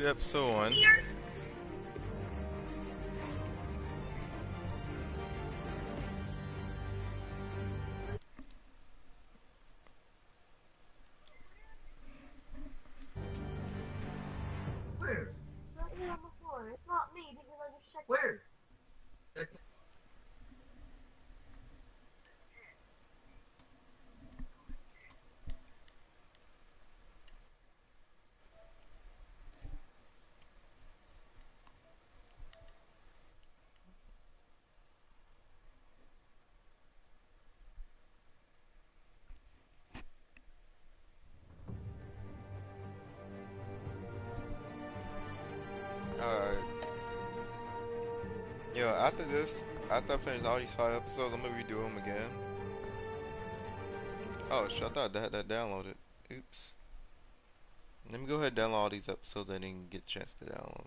to episode 1. Where? Right here on the floor. It's not me because I just checked. Where? Alright. Yo, after this, after I finish all these 5 episodes, I'm gonna redo them again. Oh, shit, I thought I had that downloaded. Oops. Let me go ahead and download all these episodes I didn't get a chance to download.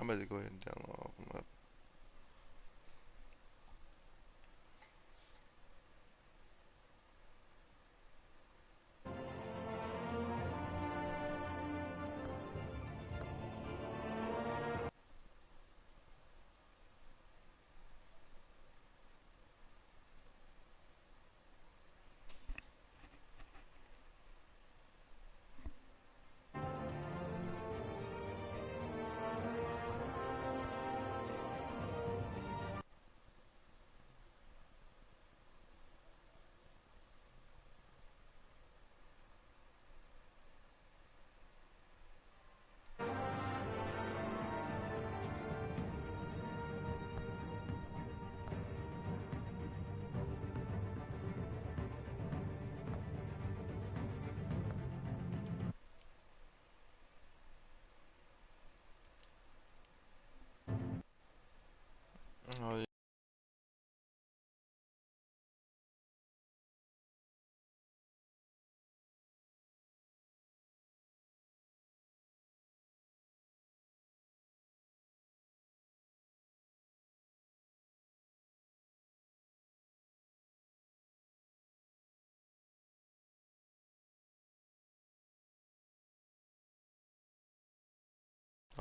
I'm gonna go ahead and download all of them up. Oh, yeah.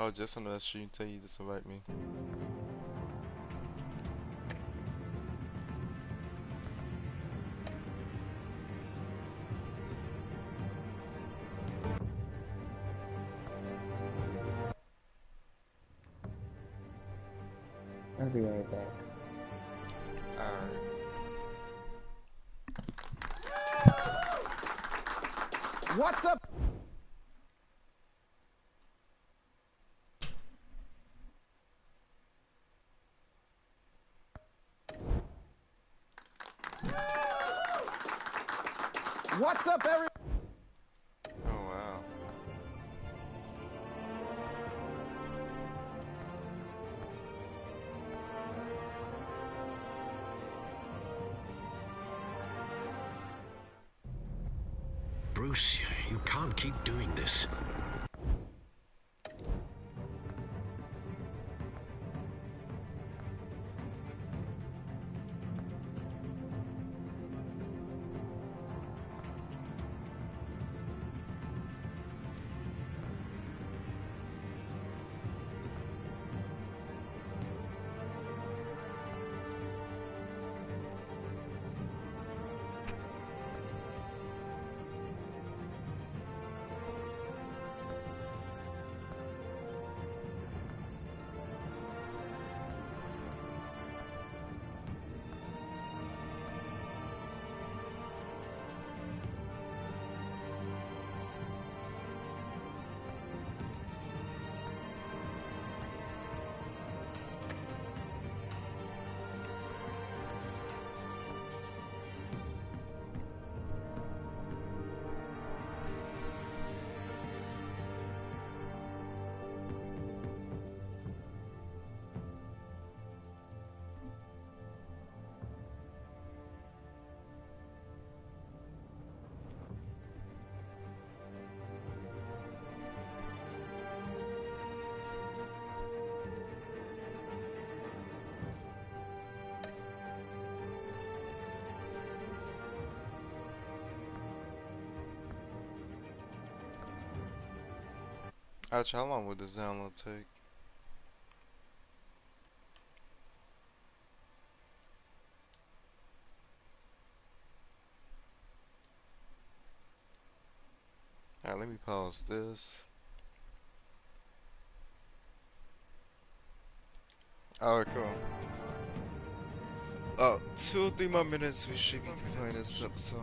Oh, just on that stream tell you to invite me. I'll be right back. Alright. What's up? What's up, everyone? Oh, wow. Bruce, you can't keep doing this. Actually, how long would this download take? Alright, let me pause this. Alright, cool. 2 or 3 more minutes, we should be playing this episode.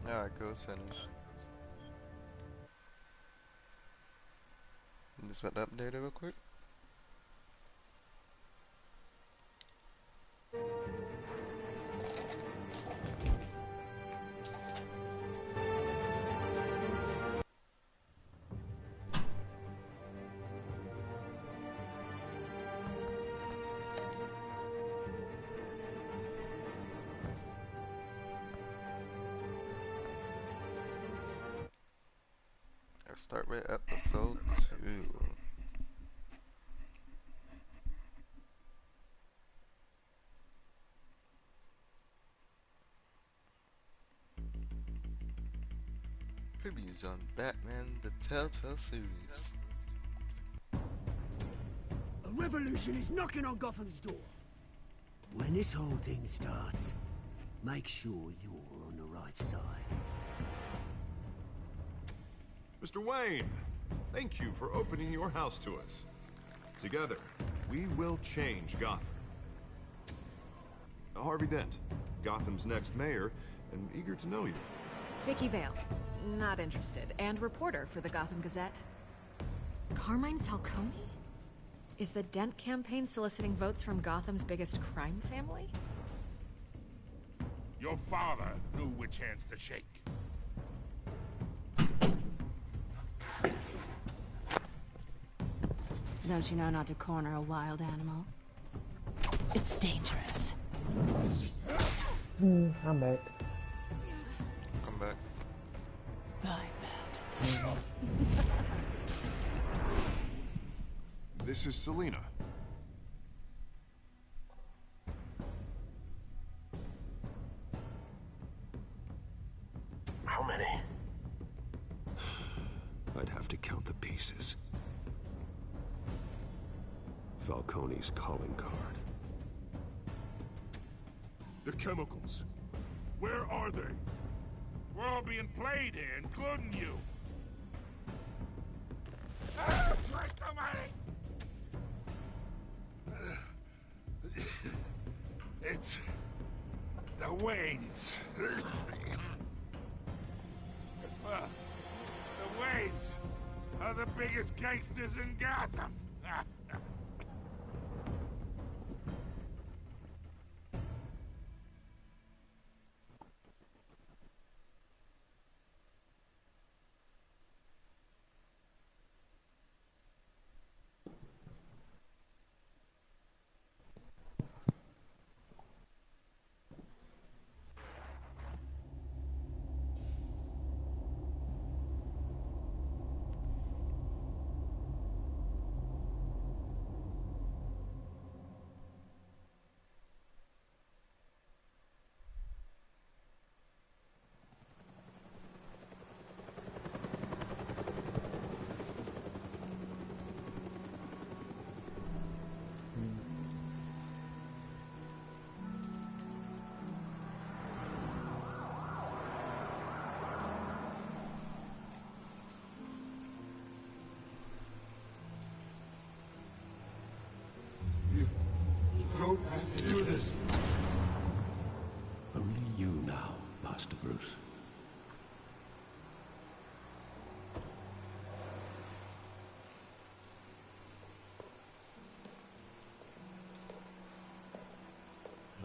Alright, go, it's finished. Just about to update it real quick. Let's start with episode 2. Previews on Batman the Telltale series. A revolution is knocking on Gotham's door. When this whole thing starts, make sure you're on the right side. Mr. Wayne, thank you for opening your house to us. Together, we will change Gotham. Harvey Dent, Gotham's next mayor, and eager to know you. Vicky Vale, not interested, and reporter for the Gotham Gazette. Carmine Falcone? Is the Dent campaign soliciting votes from Gotham's biggest crime family? Your father knew which hands to shake. Don't you know not to corner a wild animal? It's dangerous. I'm back. Come back. I bet. This is Selina. How many? I'd have to count the pieces. Falcone's calling card. The chemicals. Where are they? We're all being played here, including you. Ah, Christ almighty! It's the Waynes. The Waynes are the biggest gangsters in Gotham.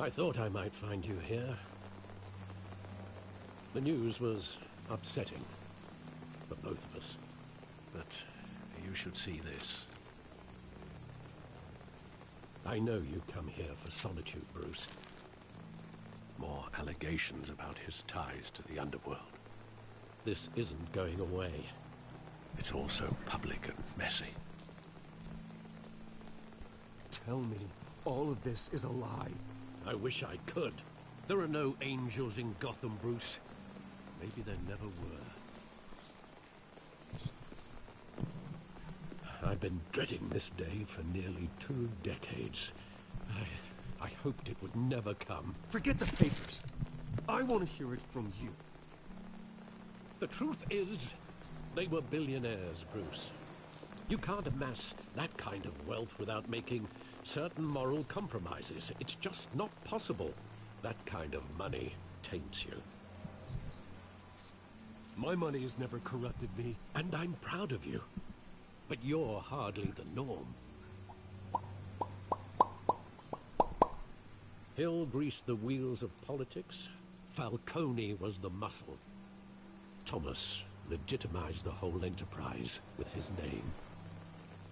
I thought I might find you here. The news was upsetting for both of us. But you should see this. I know you come here for solitude, Bruce. More allegations about his ties to the underworld. This isn't going away. It's also public and messy. Tell me, all of this is a lie. I wish I could. There are no angels in Gotham, Bruce. Maybe there never were. I've been dreading this day for nearly 2 decades. I hoped it would never come. Forget the papers. I want to hear it from you. The truth is, they were billionaires, Bruce. You can't amass that kind of wealth without making certain moral compromises. It's just not possible. That kind of money taints you. My money has never corrupted me. And I'm proud of you. But you're hardly the norm. Hill greased the wheels of politics. Falcone was the muscle. Thomas legitimized the whole enterprise with his name.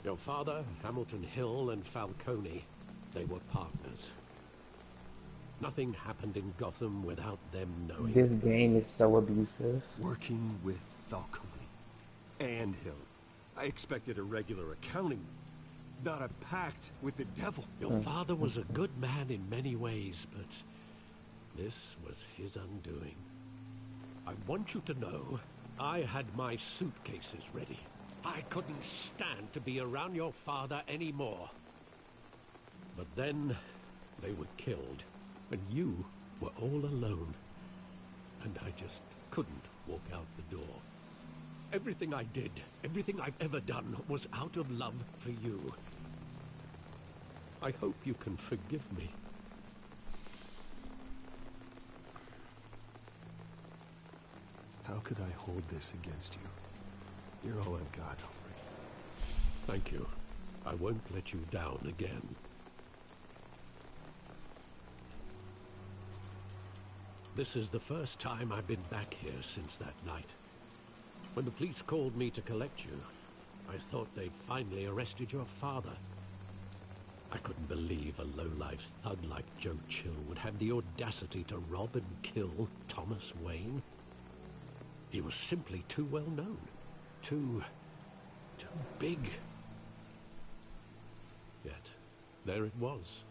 Your father, Hamilton Hill, and Falcone, they were partners. Nothing happened in Gotham without them knowing. This game is so abusive. Working with Falcone and Hill. I expected a regular accounting, not a pact with the devil. Your father was a good man in many ways, but this was his undoing. I want you to know, I had my suitcases ready. I couldn't stand to be around your father anymore. But then, they were killed, and you were all alone. And I just couldn't walk out the door. Everything I did, everything I've ever done, was out of love for you. I hope you can forgive me. How could I hold this against you? You're all I've got, Alfred. Thank you. I won't let you down again. This is the first time I've been back here since that night. When the police called me to collect you, I thought they'd finally arrested your father. I couldn't believe a low-life thug like Joe Chill would have the audacity to rob and kill Thomas Wayne. He was simply too well known. Too big. Yet, there it was.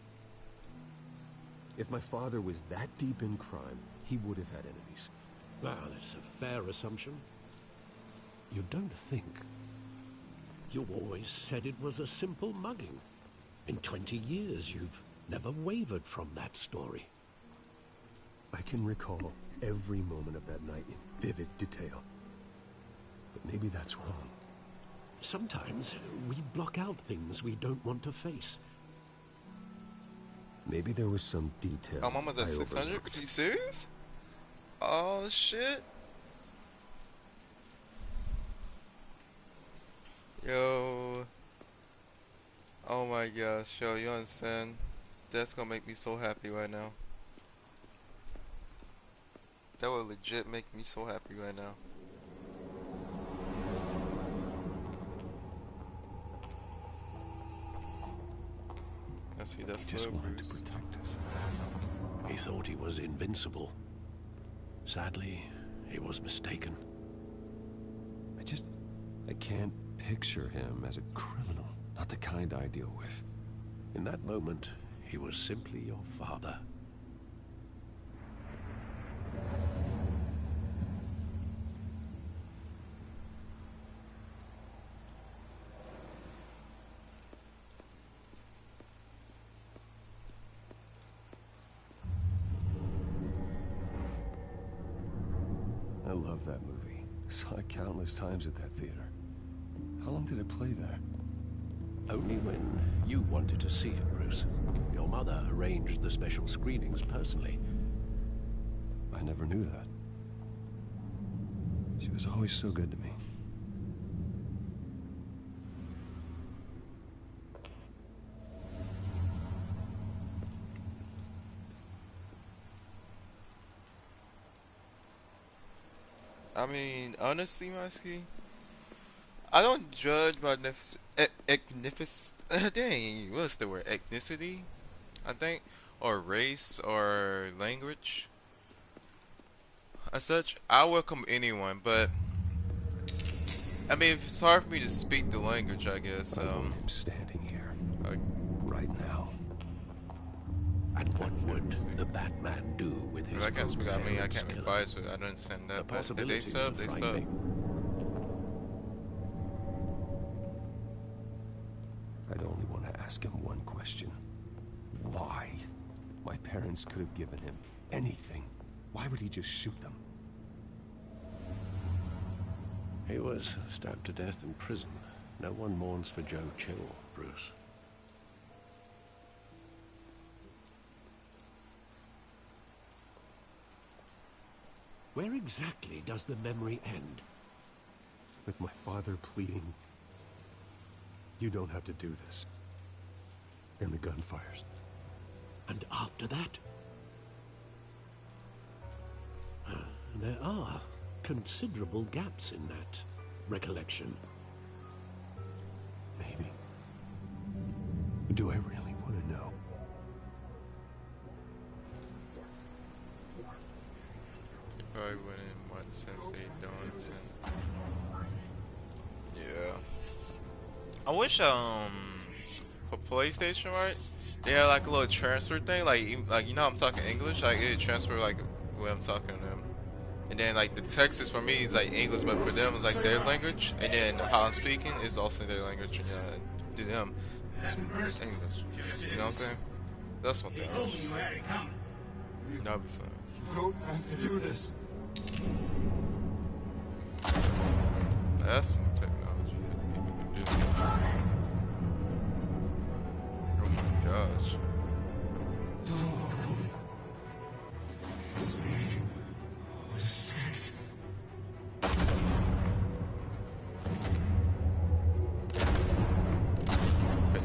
If my father was that deep in crime, he would have had enemies. Well, it's a fair assumption. You don't think? You always said it was a simple mugging. In 20 years, you've never wavered from that story. I can recall every moment of that night in vivid detail. But maybe that's wrong. Sometimes we block out things we don't want to face. Maybe there was some detail. Oh, Mama's at 600? Are you serious? Oh, shit. Yo. Oh my gosh, yo, you understand? That's gonna make me so happy right now. That would legit make me so happy right now. I see that's He just wanted to protect us. He thought he was invincible. Sadly, he was mistaken. I can't picture him as a criminal. Not the kind I deal with. In that moment, he was simply your father. I love that movie. Saw it countless times at that theater. How long did it play there? Only when you wanted to see it, Bruce. Your mother arranged the special screenings personally. I never knew that. She was always so good to me. I mean, honestly, Muskie, I don't judge by dang, what's the word? Ethnicity, I think, or race or language. As such, I welcome anyone, but I mean, if it's hard for me to speak the language, I guess. I want him standing here, I, right now. And what would the Batman do with his if I can't speak, I mean, I parents' can't be killer? biased, so I don't understand The that. But if they possibilities sub, are they sub. frightening. I'd only want to ask him one question. Why? My parents could have given him anything. Why would he just shoot them? He was stabbed to death in prison. No one mourns for Joe Chill, Bruce. Where exactly does the memory end? With my father pleading, "You don't have to do this." And the gunfires. And after that? There are considerable gaps in that recollection. Maybe. Do I really want to know? You probably wouldn't want since they don't. And yeah. I wish for PlayStation, right? They had like a little transfer thing, like you know I'm talking English, like it transfer like when I'm talking to them. And then like the text is for me is like English, but for them it's like their language, and then how I'm speaking is also their language, and to them it's English. You know what I'm saying? That's one thing. Obviously. You don't have to do this. That's some technology that people can do. Oh my gosh.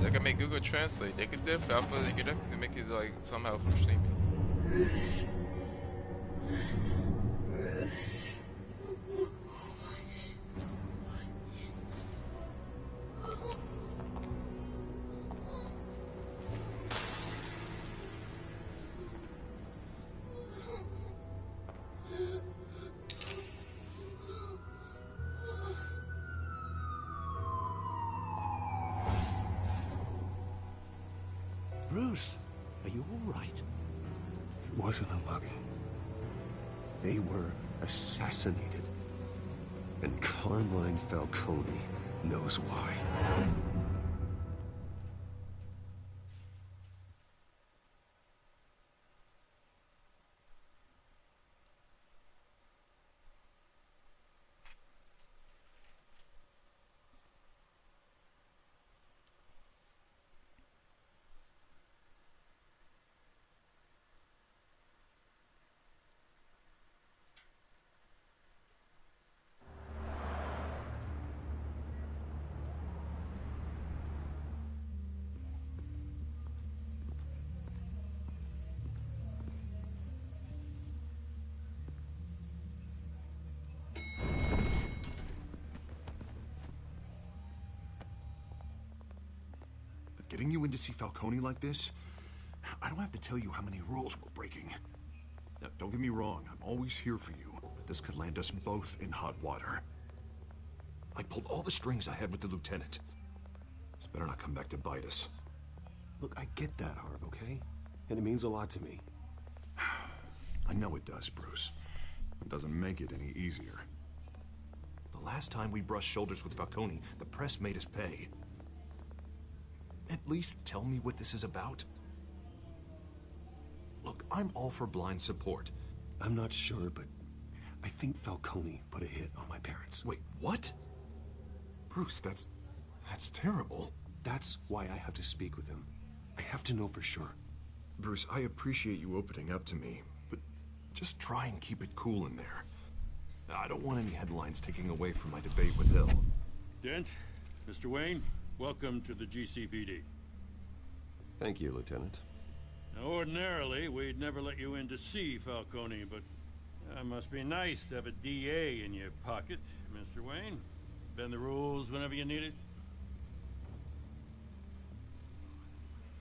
They can make Google Translate. They could definitely, I feel like they could definitely make it like somehow from streaming. Bruce, are you all right? It wasn't a mugging. They were assassinated. And Carmine Falcone knows why. Getting you in to see Falcone like this, I don't have to tell you how many rules we're breaking. Now, don't get me wrong, I'm always here for you, but this could land us both in hot water. I pulled all the strings I had with the lieutenant. This better not come back to bite us. Look, I get that, Harv, okay? And it means a lot to me. I know it does, Bruce. It doesn't make it any easier. The last time we brushed shoulders with Falcone, the press made us pay. At least tell me what this is about. Look, I'm all for blind support. I'm not sure, but I think Falcone put a hit on my parents. Wait, what? Bruce, that's terrible. That's why I have to speak with him. I have to know for sure. Bruce, I appreciate you opening up to me, but just try and keep it cool in there. I don't want any headlines taking away from my debate with Hill. Dent, Mr. Wayne, welcome to the GCPD. Thank you, Lieutenant. Now, ordinarily, we'd never let you in to see Falcone, but Must be nice to have a DA in your pocket, Mr. Wayne. Bend the rules whenever you need it.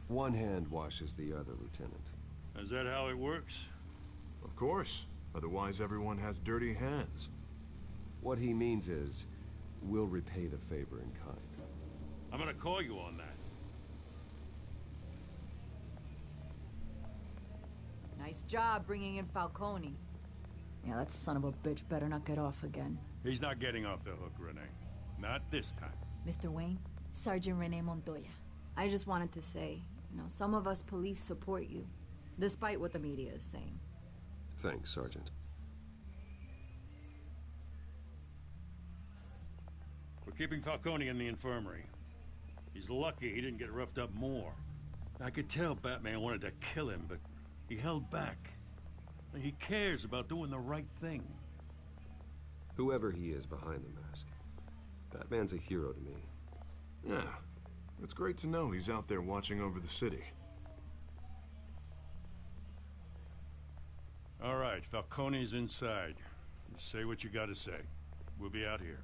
One hand washes the other, Lieutenant. Is that how it works? Of course. Otherwise, everyone has dirty hands. What he means is, we'll repay the favor in kind. I'm gonna call you on that. Nice job bringing in Falcone. Yeah, that son of a bitch better not get off again. He's not getting off the hook, Renee. Not this time. Mr. Wayne, Sergeant Renee Montoya. I just wanted to say, some of us police support you, despite what the media is saying. Thanks, Sergeant. We're keeping Falcone in the infirmary. He's lucky he didn't get roughed up more. I could tell Batman wanted to kill him, but he held back. He cares about doing the right thing. Whoever he is behind the mask, Batman's a hero to me. Yeah, it's great to know he's out there watching over the city. All right, Falcone's inside. You say what you gotta say. We'll be out here.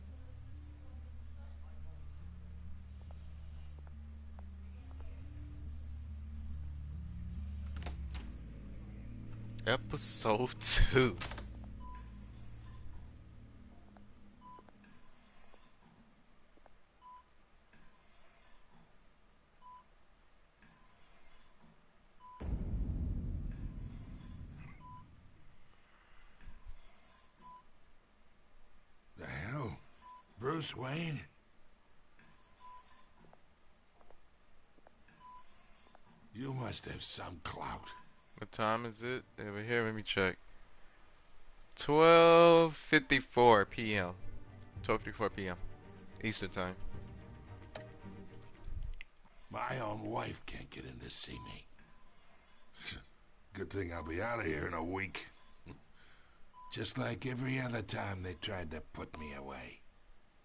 Episode 2. The hell? Bruce Wayne? You must have some clout. What time is it? Over here, let me check. 12:54 p.m. 12:54 p.m. Eastern time. My own wife can't get in to see me. Good thing I'll be out of here in a week. Just like every other time they tried to put me away.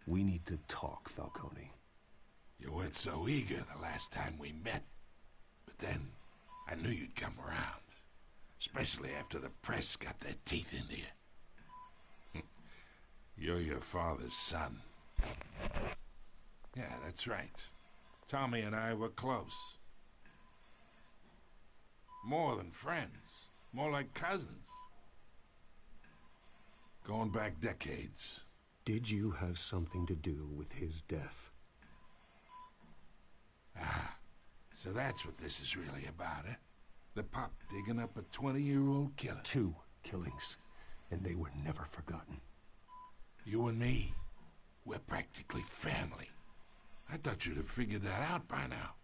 We need to talk, Falcone. You weren't so eager the last time we met. But then, I knew you'd come around. Especially after the press got their teeth into you. You're your father's son. Yeah, that's right. Tommy and I were close. More than friends. More like cousins. Going back decades. Did you have something to do with his death? Ah, so that's what this is really about, eh? The pup digging up a 20-year-old killer. 2 killings, and they were never forgotten. You and me, we're practically family. I thought you'd have figured that out by now.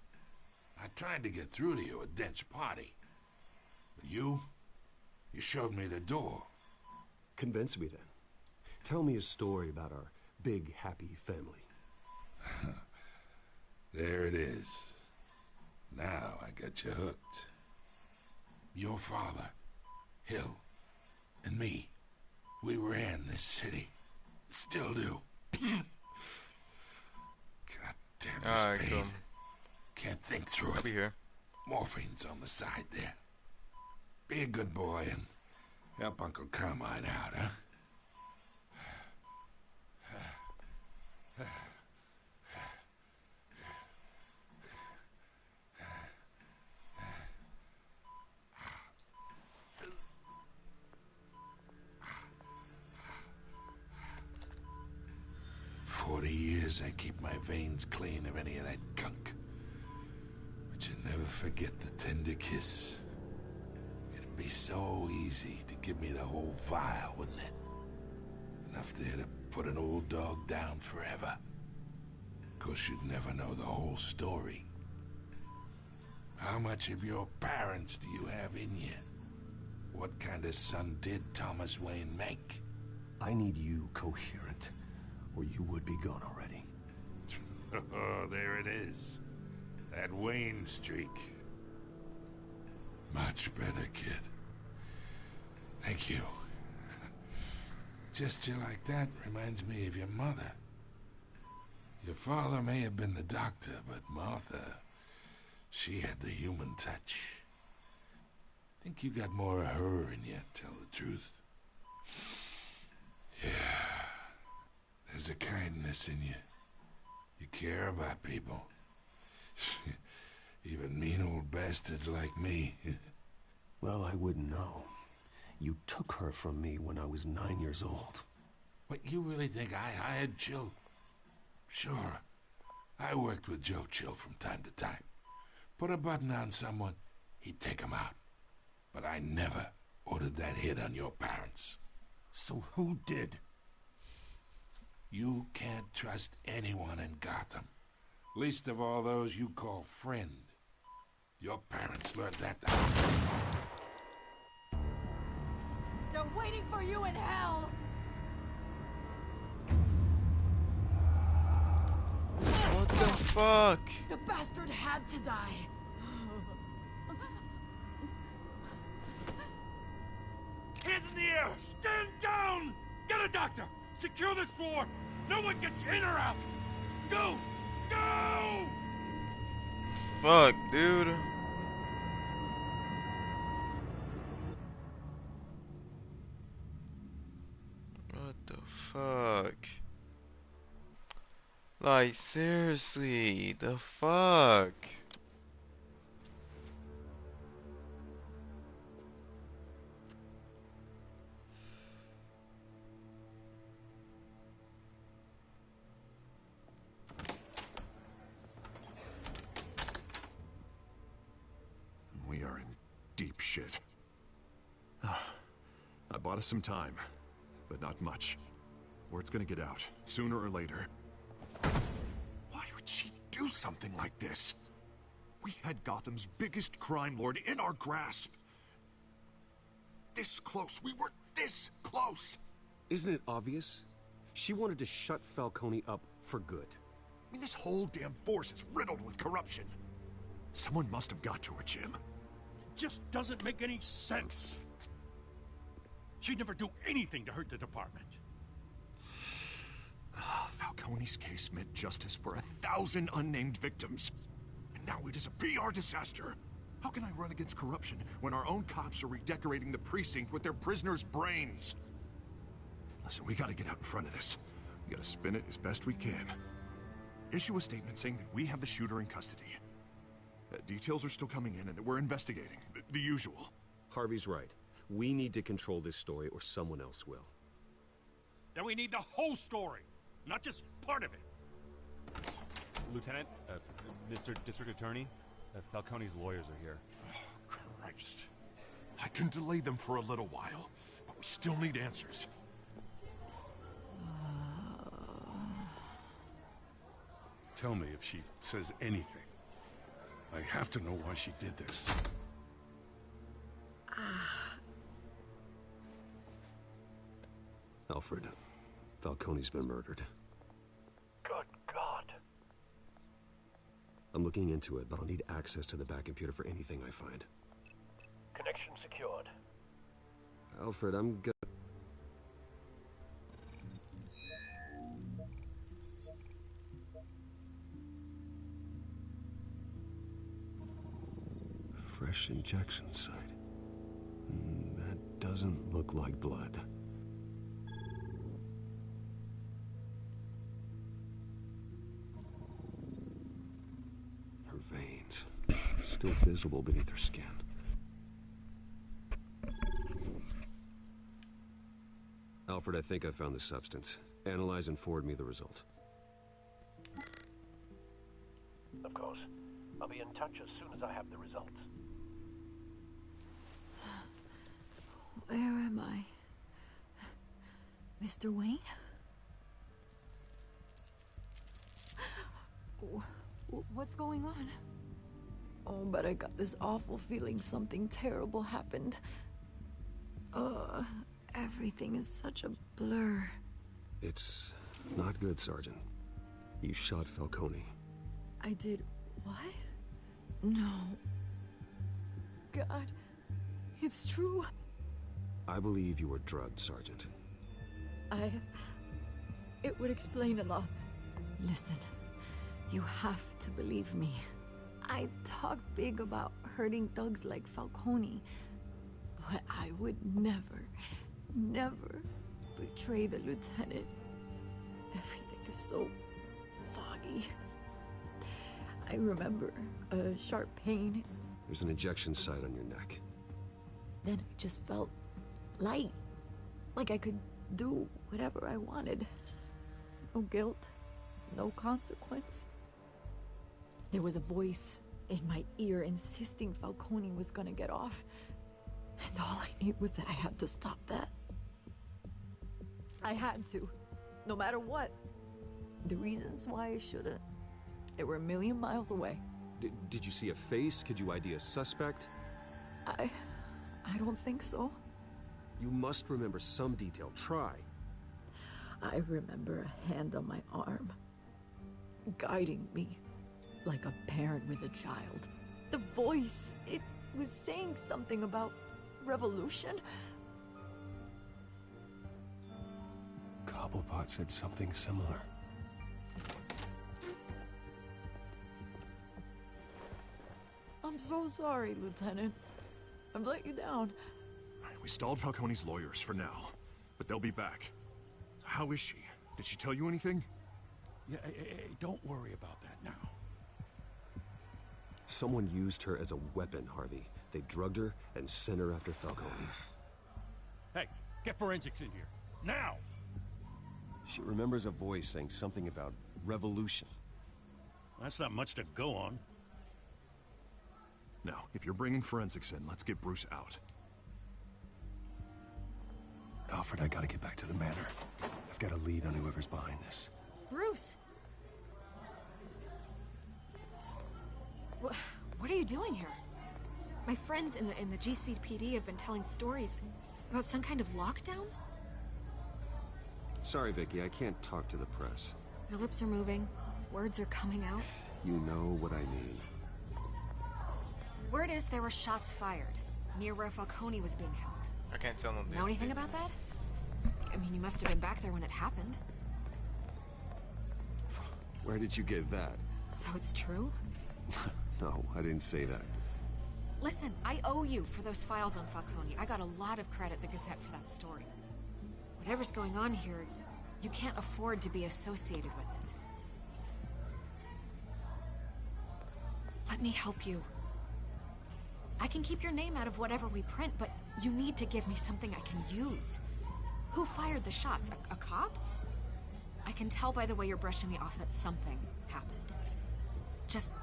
I tried to get through to you at Dent's party. But you showed me the door. Convince me then. Tell me a story about our big, happy family. There it is. Now I got you hooked. Your father, Hill, and me, we ran this city. Still do. God damn this pain. Cool. Can't think through it. I'll be here. Morphine's on the side there. Be a good boy and help Uncle Carmine out, huh? 40 years I keep my veins clean of any of that gunk. But you never forget the tender kiss. It'd be so easy to give me the whole vial, wouldn't it? Enough there to put an old dog down forever. Of course, you'd never know the whole story. How much of your parents do you have in you? What kind of son did Thomas Wayne make? I need you coherent, or you would be gone already. Oh, there it is. That Wayne streak. Much better, kid. Thank you. Gesture like that reminds me of your mother. Your father may have been the doctor, but Martha, she had the human touch. Think you got more of her in you, tell the truth. There's a kindness in you. You care about people. Even mean old bastards like me. Well, I wouldn't know. You took her from me when I was 9 years old. What, you really think I hired Chill? Sure. I worked with Joe Chill from time to time. Put a button on someone, he'd take him out. But I never ordered that hit on your parents. So who did? You can't trust anyone in Gotham. Least of all those you call friend. Your parents learned that. They're waiting for you in hell! What the fuck? The bastard had to die. Hands in the air! Stand down! Get a doctor! Secure this floor! No one gets in or out! Go! Go! Fuck, dude. What the fuck? Like, seriously, the fuck? We are in deep shit. I bought us some time, but not much. Word's gonna get out, sooner or later. Why would she do something like this? We had Gotham's biggest crime lord in our grasp. This close. We were this close. Isn't it obvious? She wanted to shut Falcone up for good. I mean, this whole damn force is riddled with corruption. Someone must have got to her, Jim. It just doesn't make any sense. She'd never do anything to hurt the department. Falcone's case meant justice for 1,000 unnamed victims. And now it is a PR disaster. How can I run against corruption when our own cops are redecorating the precinct with their prisoners' brains? Listen, we gotta get out in front of this. We gotta spin it as best we can. Issue a statement saying that we have the shooter in custody. Details are still coming in and that we're investigating. The usual. Harvey's right. We need to control this story or someone else will. Then we need the whole story, not just part of it. Lieutenant, Mr. District Attorney, Falcone's lawyers are here. Oh, Christ. I can delay them for a little while, but we still need answers. Tell me if she says anything. I have to know why she did this. Alfred, Falcone's been murdered. Good God. I'm looking into it, but I'll need access to the back computer for anything I find. Connection secured. Alfred, I'm good. Fresh injection site. That doesn't look like blood. Her veins, still visible beneath her skin. Alfred, I think I found the substance. Analyze and forward me the result. Of course. I'll be in touch as soon as I have the results. Where am I? Mr. Wayne? What's going on? Oh, but I got this awful feeling something terrible happened. Everything is such a blur. It's not good, Sergeant. You shot Falcone. I did what? No. God, it's true. I believe you were drugged, Sergeant. It would explain a lot. Listen, you have to believe me. I talked big about hurting thugs like Falcone, but I would never betray the lieutenant. Everything is so foggy. I remember a sharp pain. There's an ejection site on your neck. Then I just felt light. Like I could do whatever I wanted. No guilt, no consequence. There was a voice in my ear insisting Falcone was gonna get off. And all I knew was that I had to stop that. I had to, no matter what. The reasons why I shouldn't, they were a million miles away. Did you see a face? Could you ID a suspect? I don't think so. You must remember some detail. Try. I remember a hand on my arm, guiding me like a parent with a child. The voice, it was saying something about revolution. Cobblepot said something similar. I'm so sorry, Lieutenant. I've let you down. We stalled Falcone's lawyers for now, but they'll be back. So how is she? Did she tell you anything? Yeah, hey, don't worry about that now. Someone used her as a weapon, Harvey. They drugged her and sent her after Falcone. Hey, get forensics in here. Now! She remembers a voice saying something about revolution. That's not much to go on. Now, if you're bringing forensics in, let's get Bruce out. Alfred, I gotta get back to the manor. I've got a lead on whoever's behind this. Bruce! What are you doing here? My friends in the GCPD have been telling stories about some kind of lockdown? Sorry, Vicky, I can't talk to the press. My lips are moving. Words are coming out. You know what I mean. Word is there were shots fired near where Falcone was being held. I can't tell them. Know anything about that? I mean, you must have been back there when it happened. Where did you get that? So it's true? No, I didn't say that. Listen, I owe you for those files on Falcone. I got a lot of credit the Gazette for that story. Whatever's going on here, you can't afford to be associated with it. Let me help you. I can keep your name out of whatever we print, but you need to give me something I can use. Who fired the shots? A cop? I can tell by the way you're brushing me off that something happened. Just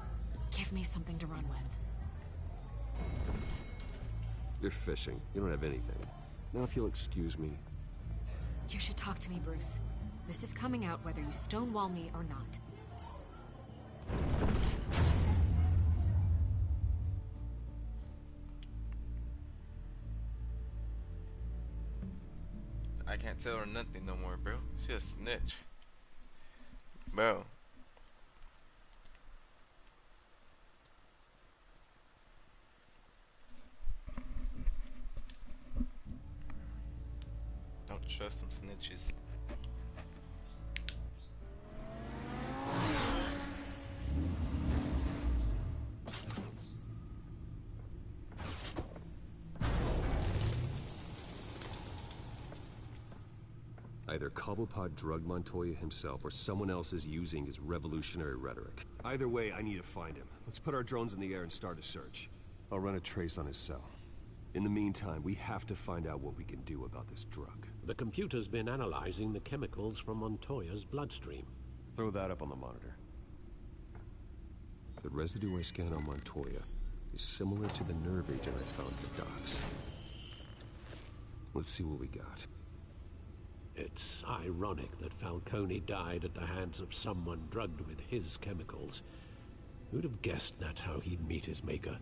give me something to run with. You're fishing. You don't have anything. Now if you'll excuse me. You should talk to me, Bruce. This is coming out whether you stonewall me or not. I can't tell her nothing no more, bro. She a snitch. Bro. Don't trust some snitches. Either Cobblepot drugged Montoya himself or someone else is using his revolutionary rhetoric. Either way, I need to find him. Let's put our drones in the air and start a search. I'll run a trace on his cell. In the meantime, we have to find out what we can do about this drug. The computer's been analyzing the chemicals from Montoya's bloodstream. Throw that up on the monitor. The residue I scan on Montoya is similar to the nerve agent I found at the docks. Let's see what we got. It's ironic that Falcone died at the hands of someone drugged with his chemicals. Who'd have guessed that's how he'd meet his maker?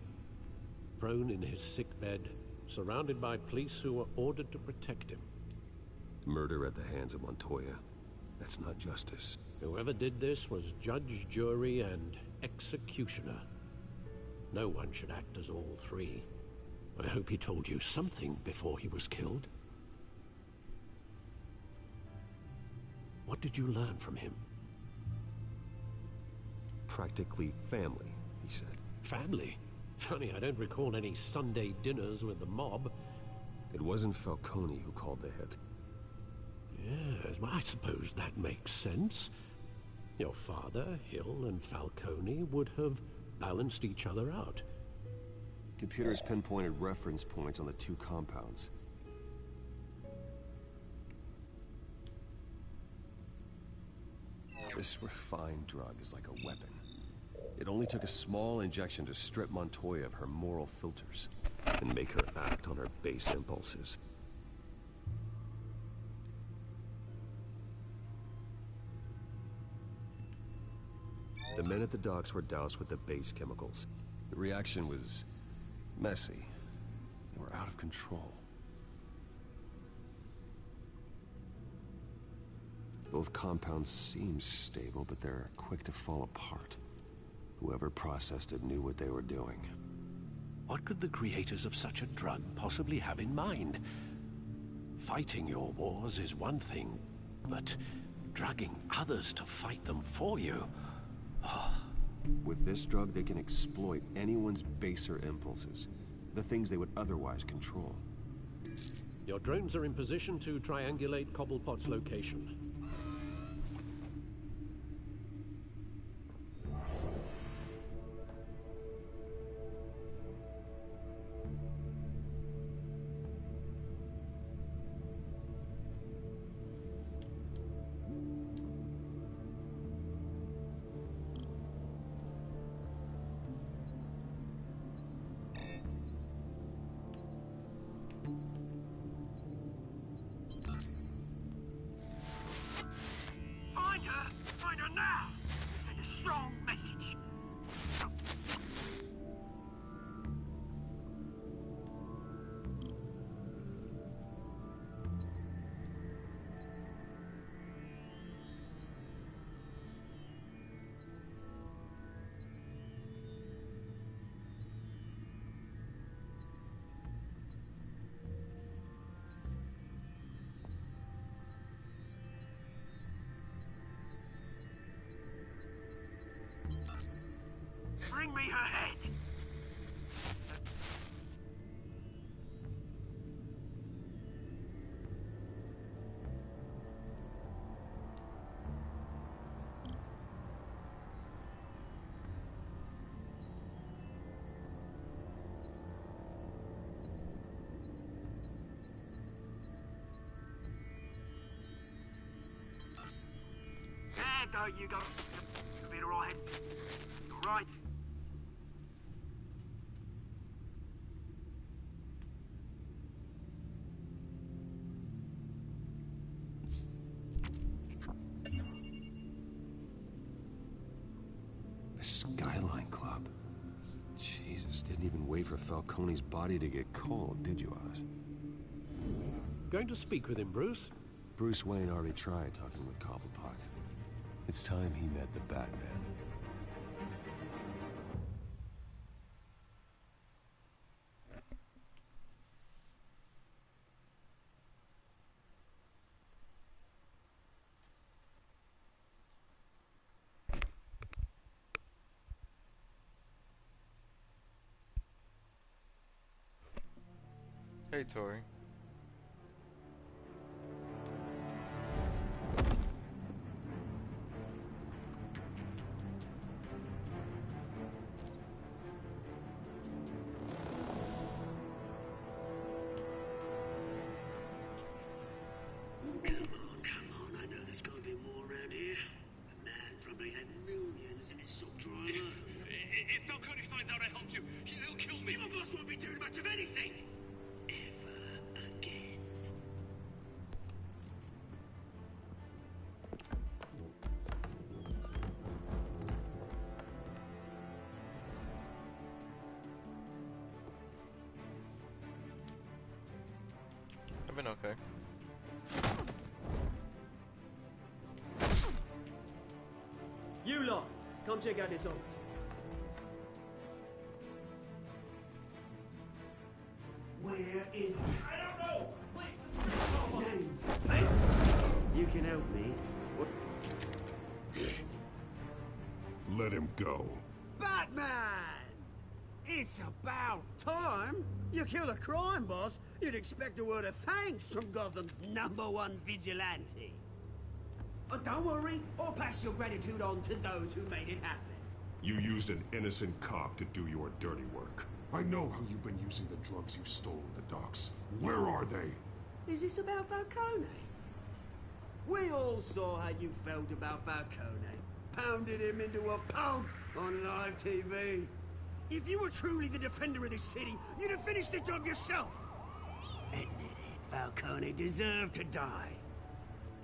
Prone in his sickbed, surrounded by police who were ordered to protect him. Murder at the hands of Montoya. That's not justice. Whoever did this was judge, jury, and executioner. No one should act as all three. I hope he told you something before he was killed. What did you learn from him? Practically family, he said. Family? Funny, I don't recall any Sunday dinners with the mob. It wasn't Falcone who called the hit. Yes, well, I suppose that makes sense. Your father, Hill, and Falcone would have balanced each other out. Computers pinpointed reference points on the two compounds. This refined drug is like a weapon. It only took a small injection to strip Montoya of her moral filters and make her act on her base impulses. The men at the docks were doused with the base chemicals. The reaction was messy. They were out of control. Both compounds seem stable, but they're quick to fall apart. Whoever processed it knew what they were doing. What could the creators of such a drug possibly have in mind? Fighting your wars is one thing, but drugging others to fight them for you... With this drug, they can exploit anyone's baser impulses, the things they would otherwise control. Your drones are in position to triangulate Cobblepot's location. Find her now! Send a strong message. Bring me her head! There you go. You'll be alright. Alright. The Skyline Club. Jesus, didn't even wait for Falcone's body to get cold, did you, Oz? Going to speak with him, Bruce? Bruce Wayne already tried talking with Cobblepot. It's time he met the Batman. Hey, Tori. Come on, I know there's gotta be more around here. The man probably had millions in his sock drawer alone. If Falcone finds out I helped you, he'll kill me. Your boss won't be doing much of anything! Ever again. I've been okay. You lot, come check out this office. Where is... I don't know! Please, names? You can help me. What? Let him go. Batman! It's about time. You kill a crime boss, you'd expect a word of thanks from Gotham's #1 vigilante. Oh, don't worry, I'll pass your gratitude on to those who made it happen. You used an innocent cop to do your dirty work. I know how you've been using the drugs you stole at the docks. Where are they? Is this about Falcone? We all saw how you felt about Falcone. Pounded him into a pulp on live TV. If you were truly the defender of this city, you'd have finished the job yourself. Admit it, Falcone deserved to die.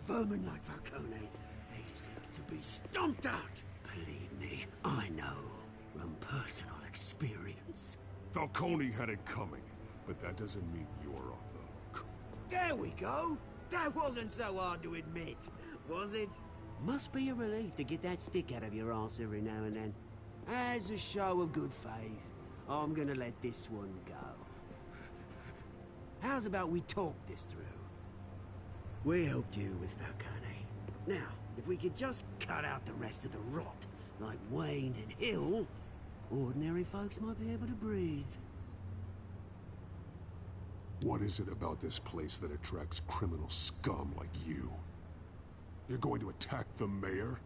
Vermin like Falcone, they deserve to be stomped out. Believe me, I know from personal experience. Falcone had it coming, but that doesn't mean you're off the hook. There we go. That wasn't so hard to admit, was it? Must be a relief to get that stick out of your arse every now and then. As a show of good faith, I'm gonna let this one go. How's about we talk this through? We helped you with Falcone. Now, if we could just cut out the rest of the rot, like Wayne and Hill, ordinary folks might be able to breathe. What is it about this place that attracts criminal scum like you? You're going to attack the mayor?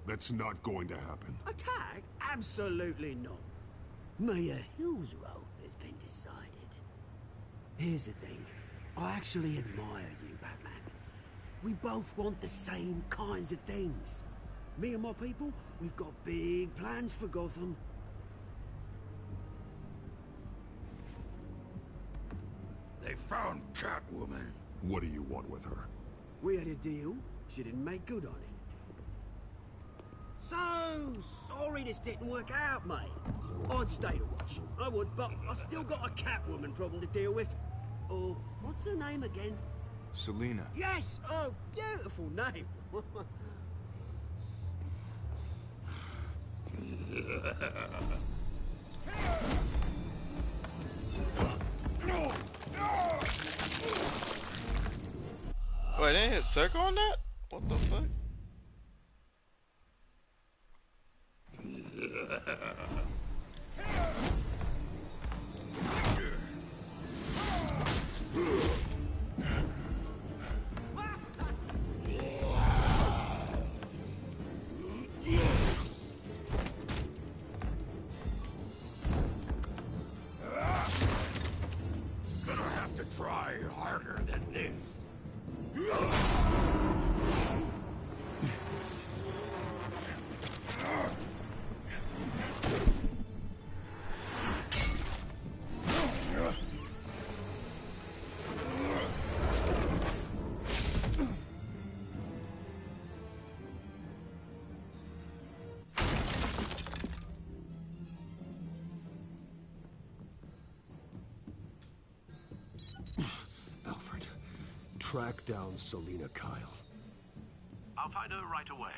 That's not going to happen. Attack? Absolutely not. Mayor Hill's role has been decided. Here's the thing. I actually admire you, Batman. We both want the same kinds of things. Me and my people, we've got big plans for Gotham. They found Catwoman. What do you want with her? We had a deal. She didn't make good on it. So sorry this didn't work out, mate. I'd stay to watch. I would, but I still got a Catwoman problem to deal with. Oh, what's her name again? Selina. Yes! Oh, beautiful name. Wait, they hit circle on that? What the fuck? Gonna have to try harder than this. Alfred, track down Selina Kyle. I'll find her right away.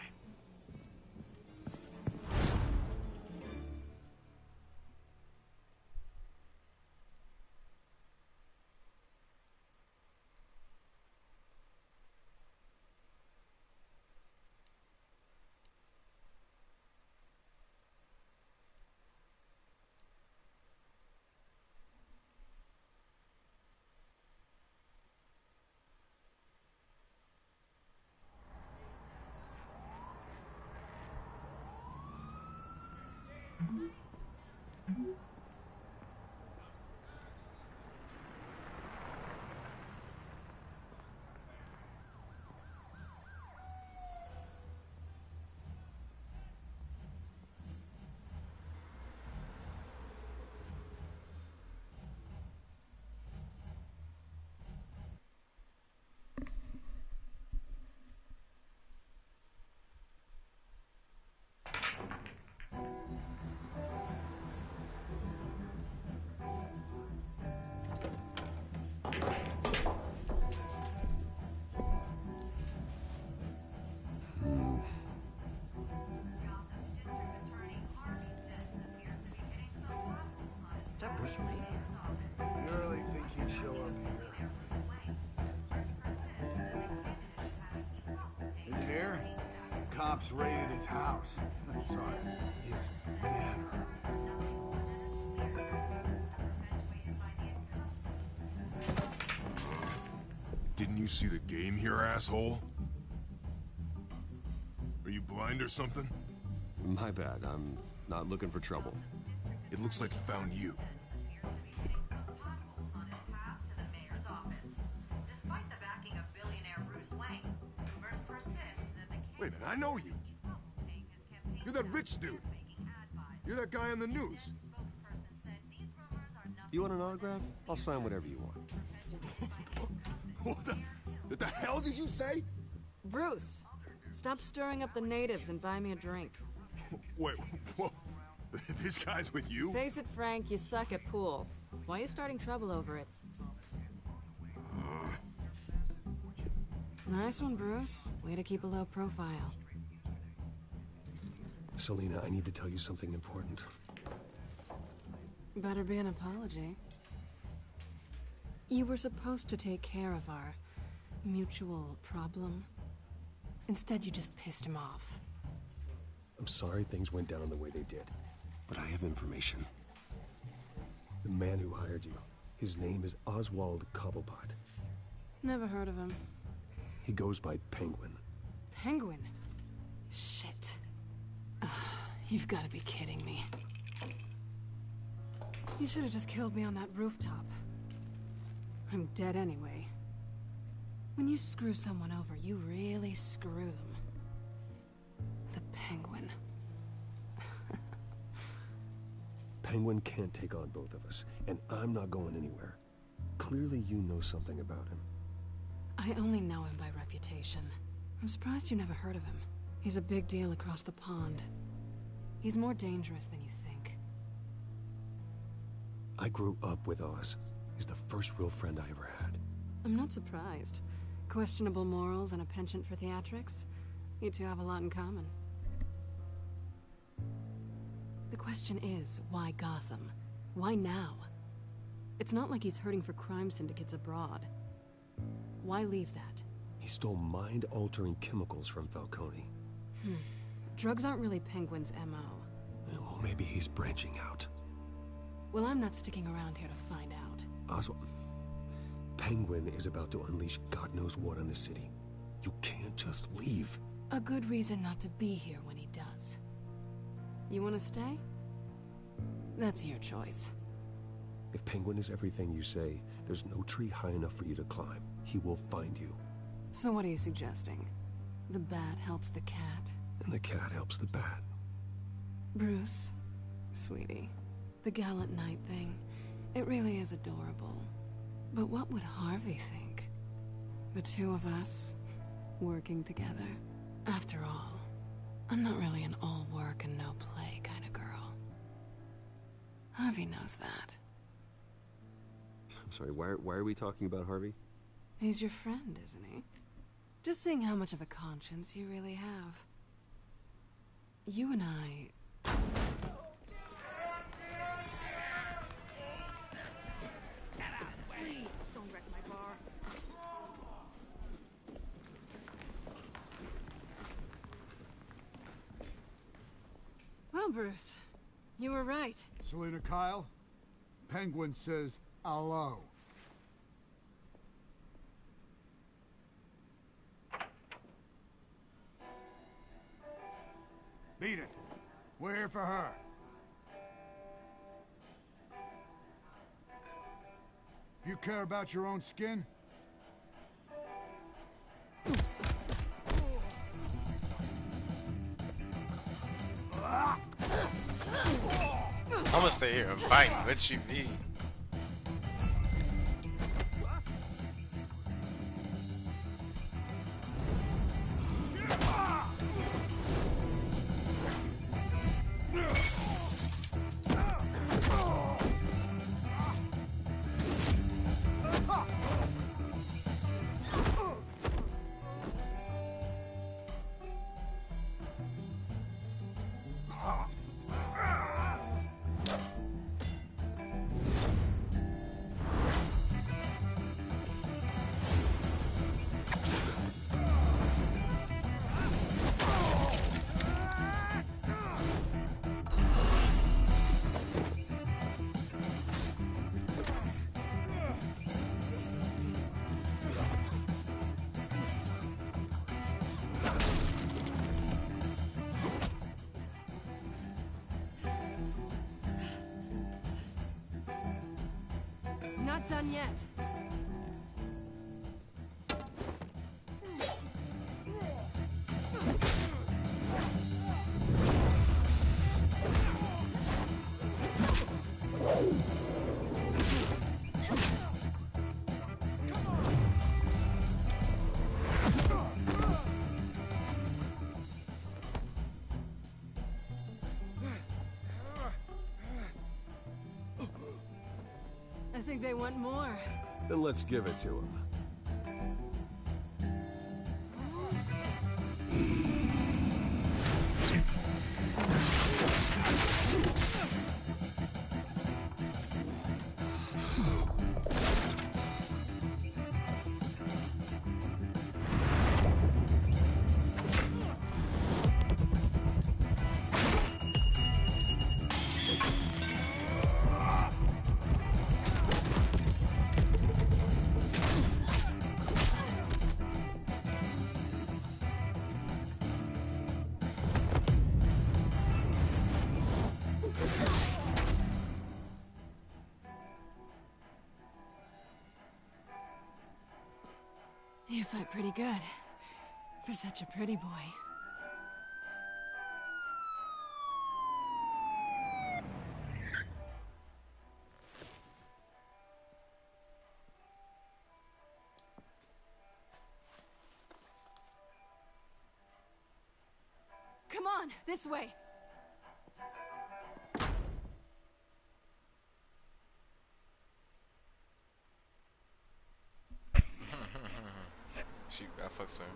Is that Bruce Wayne? You really think he'd show up here? Engineer? Cops raided his house. Sorry, his manor. Didn't you see the game here, asshole? Are you blind or something? My bad. I'm not looking for trouble. It looks like it found you. Wait a minute, I know you. You're that rich dude. You're that guy on the news. You want an autograph? I'll sign whatever you want. What the hell did you say? Bruce, stop stirring up the natives and buy me a drink. Wait, whoa. This guy's with you? Face it, Frank, you suck at pool. Why are you starting trouble over it? Nice one, Bruce. Way to keep a low profile. Selena, I need to tell you something important. Better be an apology. You were supposed to take care of our mutual problem. Instead, you just pissed him off. I'm sorry things went down the way they did, but I have information. The man who hired you, his name is Oswald Cobblepot. Never heard of him. He goes by Penguin. Penguin? Shit. Ugh, you've got to be kidding me. You should have just killed me on that rooftop. I'm dead anyway. When you screw someone over, you really screw them. The Penguin. Penguin can't take on both of us, and I'm not going anywhere. Clearly you know something about him. I only know him by reputation. I'm surprised you never heard of him. He's a big deal across the pond. He's more dangerous than you think. I grew up with Oz. He's the first real friend I ever had. I'm not surprised. Questionable morals and a penchant for theatrics. You two have a lot in common. The question is, why Gotham? Why now? It's not like he's hurting for crime syndicates abroad. Why leave that? He stole mind-altering chemicals from Falcone. Drugs aren't really Penguin's M.O. Well, maybe he's branching out. Well, I'm not sticking around here to find out. Oswald, Penguin is about to unleash God knows what on the city. You can't just leave. A good reason not to be here when he does. You want to stay? That's your choice. If Penguin is everything you say, there's no tree high enough for you to climb. He will find you. So what are you suggesting? The bat helps the cat? And the cat helps the bat. Bruce, sweetie, the gallant knight thing, it really is adorable. But what would Harvey think? The two of us, working together? After all, I'm not really an all work and no play kind of girl. Harvey knows that. I'm sorry, why are we talking about Harvey? He's your friend, isn't he? Just seeing how much of a conscience you really have. You and I... Please, don't wreck my bar. Well, Bruce, you were right. Selena Kyle, Penguin says hello. Beat it. We're here for her. If you care about your own skin, I'm gonna stay here and fight. Let you be. not done yet. I think they want more. Then let's give it to them. You fight pretty good. For such a pretty boy. Come on, this way. Shoot, I fuck soon.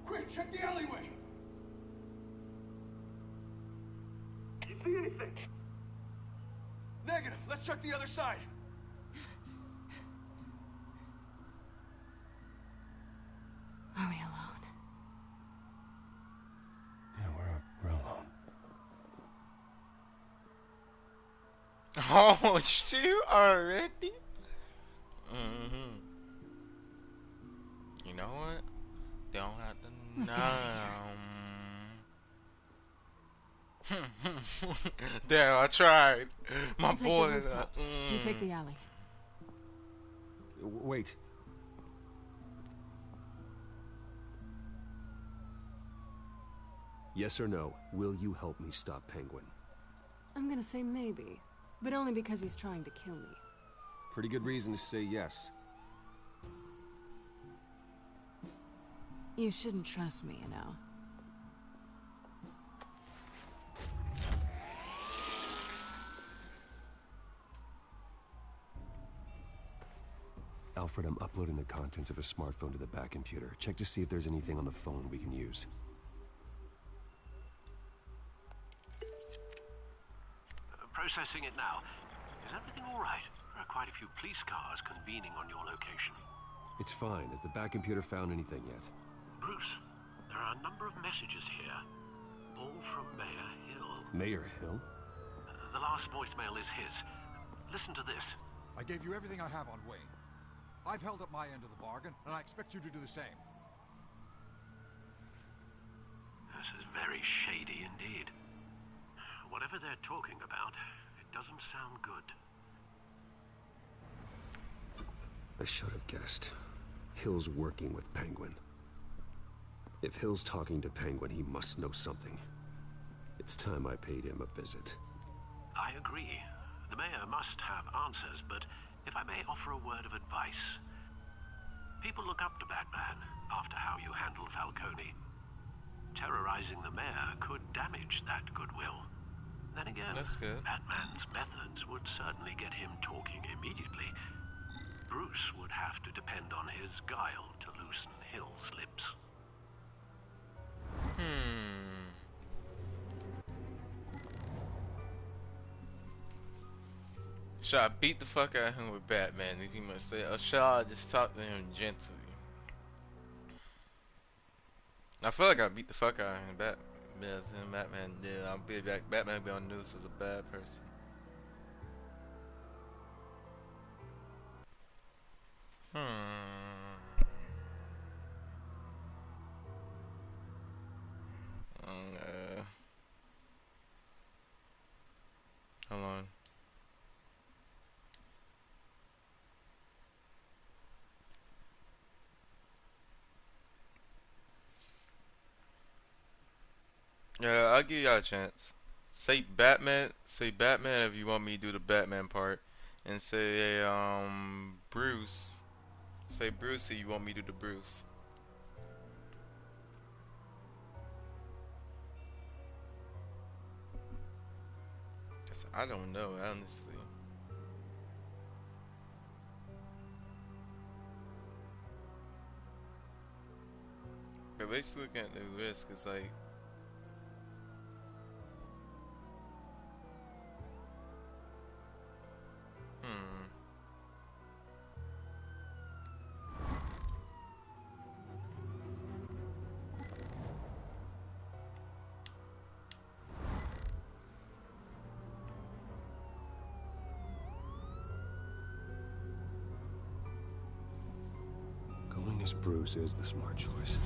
Quick, check the alleyway! You see anything? Negative. Let's check the other side. Are we alone? Yeah, we're alone. Oh, shoot already? You know what? They don't have to Let's get out of know. Damn, I tried. My I'll take boy. the rooftops. You take the alley. Wait. Yes or no, will you help me stop Penguin? I'm gonna say maybe, but only because he's trying to kill me. Pretty good reason to say yes. You shouldn't trust me, you know. Alfred, I'm uploading the contents of a smartphone to the back computer. Check to see if there's anything on the phone we can use. Processing it now. Is everything all right? There are quite a few police cars convening on your location. It's fine. Has the back computer found anything yet? Bruce, there are a number of messages here. All from Mayor Hill. Mayor Hill? The last voicemail is his. Listen to this. I gave you everything I have on Wayne. I've held up my end of the bargain, and I expect you to do the same. This is very shady indeed. Whatever they're talking about, it doesn't sound good. I should have guessed. Hill's working with Penguin. If Hill's talking to Penguin, he must know something. It's time I paid him a visit. I agree. The mayor must have answers, but if I may offer a word of advice. People look up to Batman after how you handled Falcone. Terrorizing the mayor could damage that goodwill. Then again, That's good. Batman's methods would certainly get him talking immediately. Bruce would have to depend on his guile to loosen Hill's lips. Should I beat the fuck out of him with Batman, if you must say, or should I just talk to him gently? I feel like I beat the fuck out of him. Batman did. I'll be back. Batman be on the news as a bad person. Yeah, I'll give y'all a chance. Say Batman. Say Batman if you want me to do the Batman part, and say Bruce. Say Bruce if you want me to do the Bruce. I don't know, honestly. But basically looking at the list, it's like Going as Bruce is the smart choice.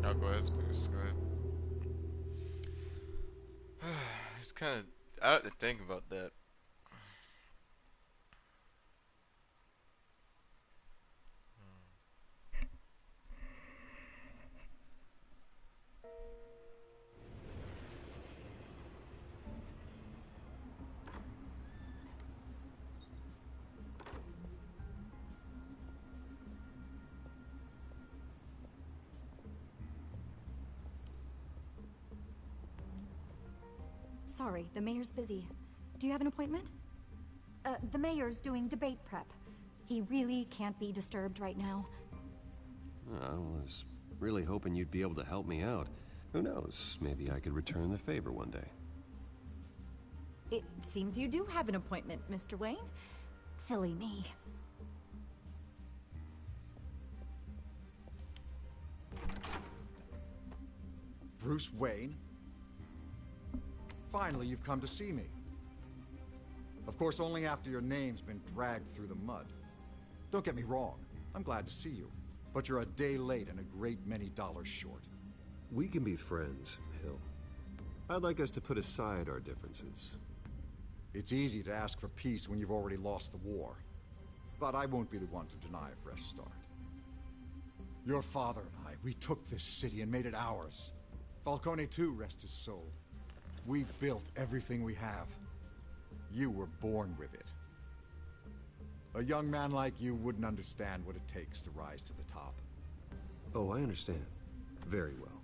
I'll go as Bruce. Go ahead. It's kind of I have to think about that. Sorry, the mayor's busy. Do you have an appointment? The mayor's doing debate prep. He really can't be disturbed right now. I was really hoping you'd be able to help me out. Who knows? Maybe I could return the favor one day. It seems you do have an appointment, Mr. Wayne. Silly me. Bruce Wayne? Finally, you've come to see me. Of course, only after your name's been dragged through the mud. Don't get me wrong, I'm glad to see you. But you're a day late and a great many dollars short. We can be friends, Hill. I'd like us to put aside our differences. It's easy to ask for peace when you've already lost the war. But I won't be the one to deny a fresh start. Your father and I, we took this city and made it ours. Falcone too, rest his soul. We built everything we have. You were born with it. A young man like you wouldn't understand what it takes to rise to the top. Oh, I understand. Very well.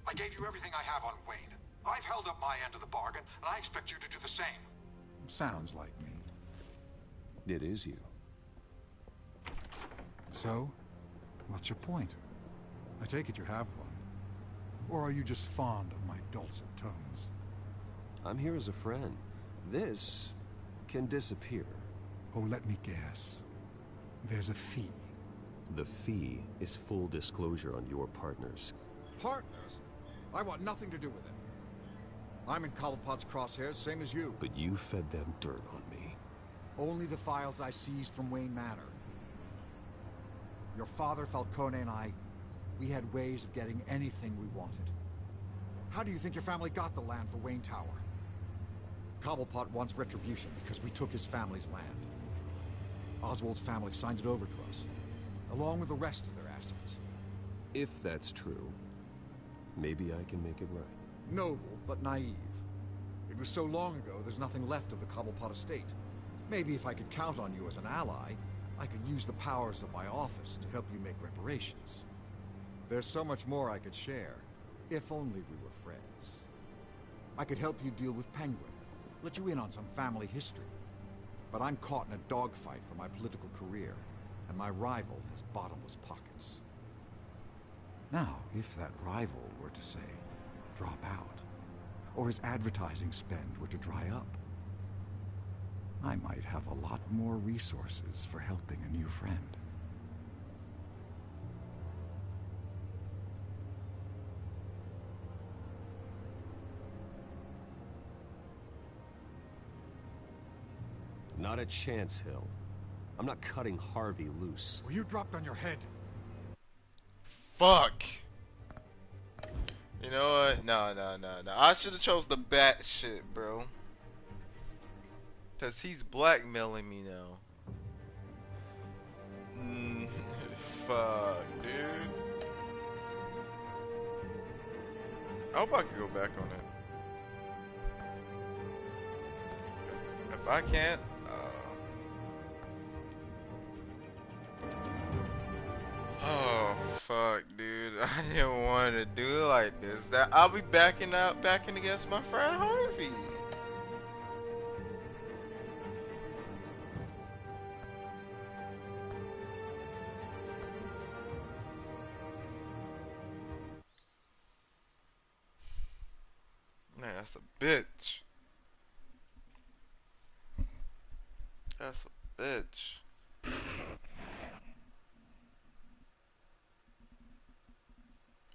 I gave you everything I have on Wayne. I've held up my end of the bargain, and I expect you to do the same. Sounds like me. It is you. So, what's your point? I take it you have one. Or are you just fond of my dulcet tones? I'm here as a friend. This can disappear. Oh, let me guess. There's a fee. The fee is full disclosure on your partners. Partners? I want nothing to do with it. I'm in Cobblepot's crosshairs, same as you. But you fed them dirt on me. Only the files I seized from Wayne Manor. Your father, Falcone, and I, we had ways of getting anything we wanted. How do you think your family got the land for Wayne Tower? Cobblepot wants retribution because we took his family's land. Oswald's family signed it over to us, along with the rest of their assets. If that's true, maybe I can make it right. Noble, but naive. It was so long ago, there's nothing left of the Cobblepot estate. Maybe if I could count on you as an ally, I could use the powers of my office to help you make reparations. There's so much more I could share, if only we were friends. I could help you deal with Penguin, let you in on some family history. But I'm caught in a dogfight for my political career, and my rival has bottomless pockets. Now, if that rival were to say, drop out, or his advertising spend were to dry up, I might have a lot more resources for helping a new friend. Not a chance, Hill. I'm not cutting Harvey loose. Well, you dropped on your head. Fuck. You know what? No. I should have chose the bat shit, bro. Cause he's blackmailing me now. fuck, dude. I hope I can go back on it. If I can't, oh fuck, dude. I didn't want to do it like this. That I'll be backing against my friend Harvey. Man, that's a bitch. That's a bitch.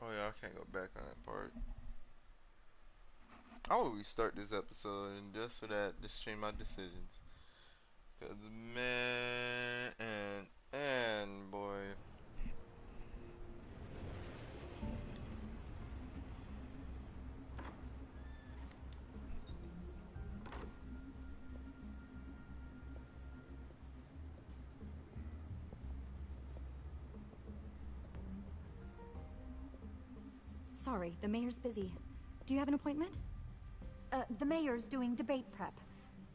Oh yeah, I can't go back on that part. I will restart this episode and just for that, just change my decisions. Cause man, and boy. Sorry, the mayor's busy. Do you have an appointment? The mayor's doing debate prep.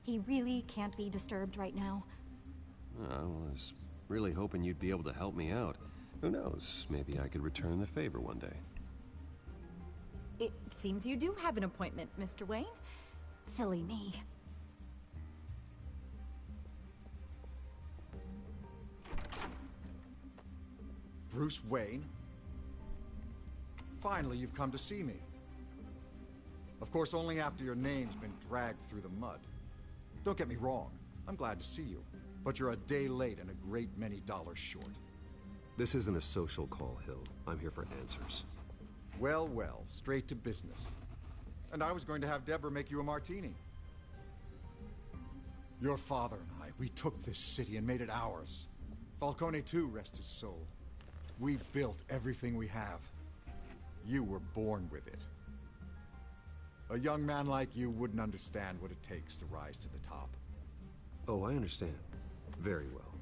He really can't be disturbed right now. I was really hoping you'd be able to help me out. Who knows, maybe I could return the favor one day. It seems you do have an appointment, Mr. Wayne. Silly me. Bruce Wayne? Finally, you've come to see me. Of course, only after your name's been dragged through the mud. Don't get me wrong, I'm glad to see you. But you're a day late and a great many dollars short. This isn't a social call, Hill. I'm here for answers. Well, well, straight to business. And I was going to have Deborah make you a martini. Your father and I, we took this city and made it ours. Falcone too, rest his soul. We built everything we have. You were born with it. A young man like you wouldn't understand what it takes to rise to the top. Oh, I understand. Very well.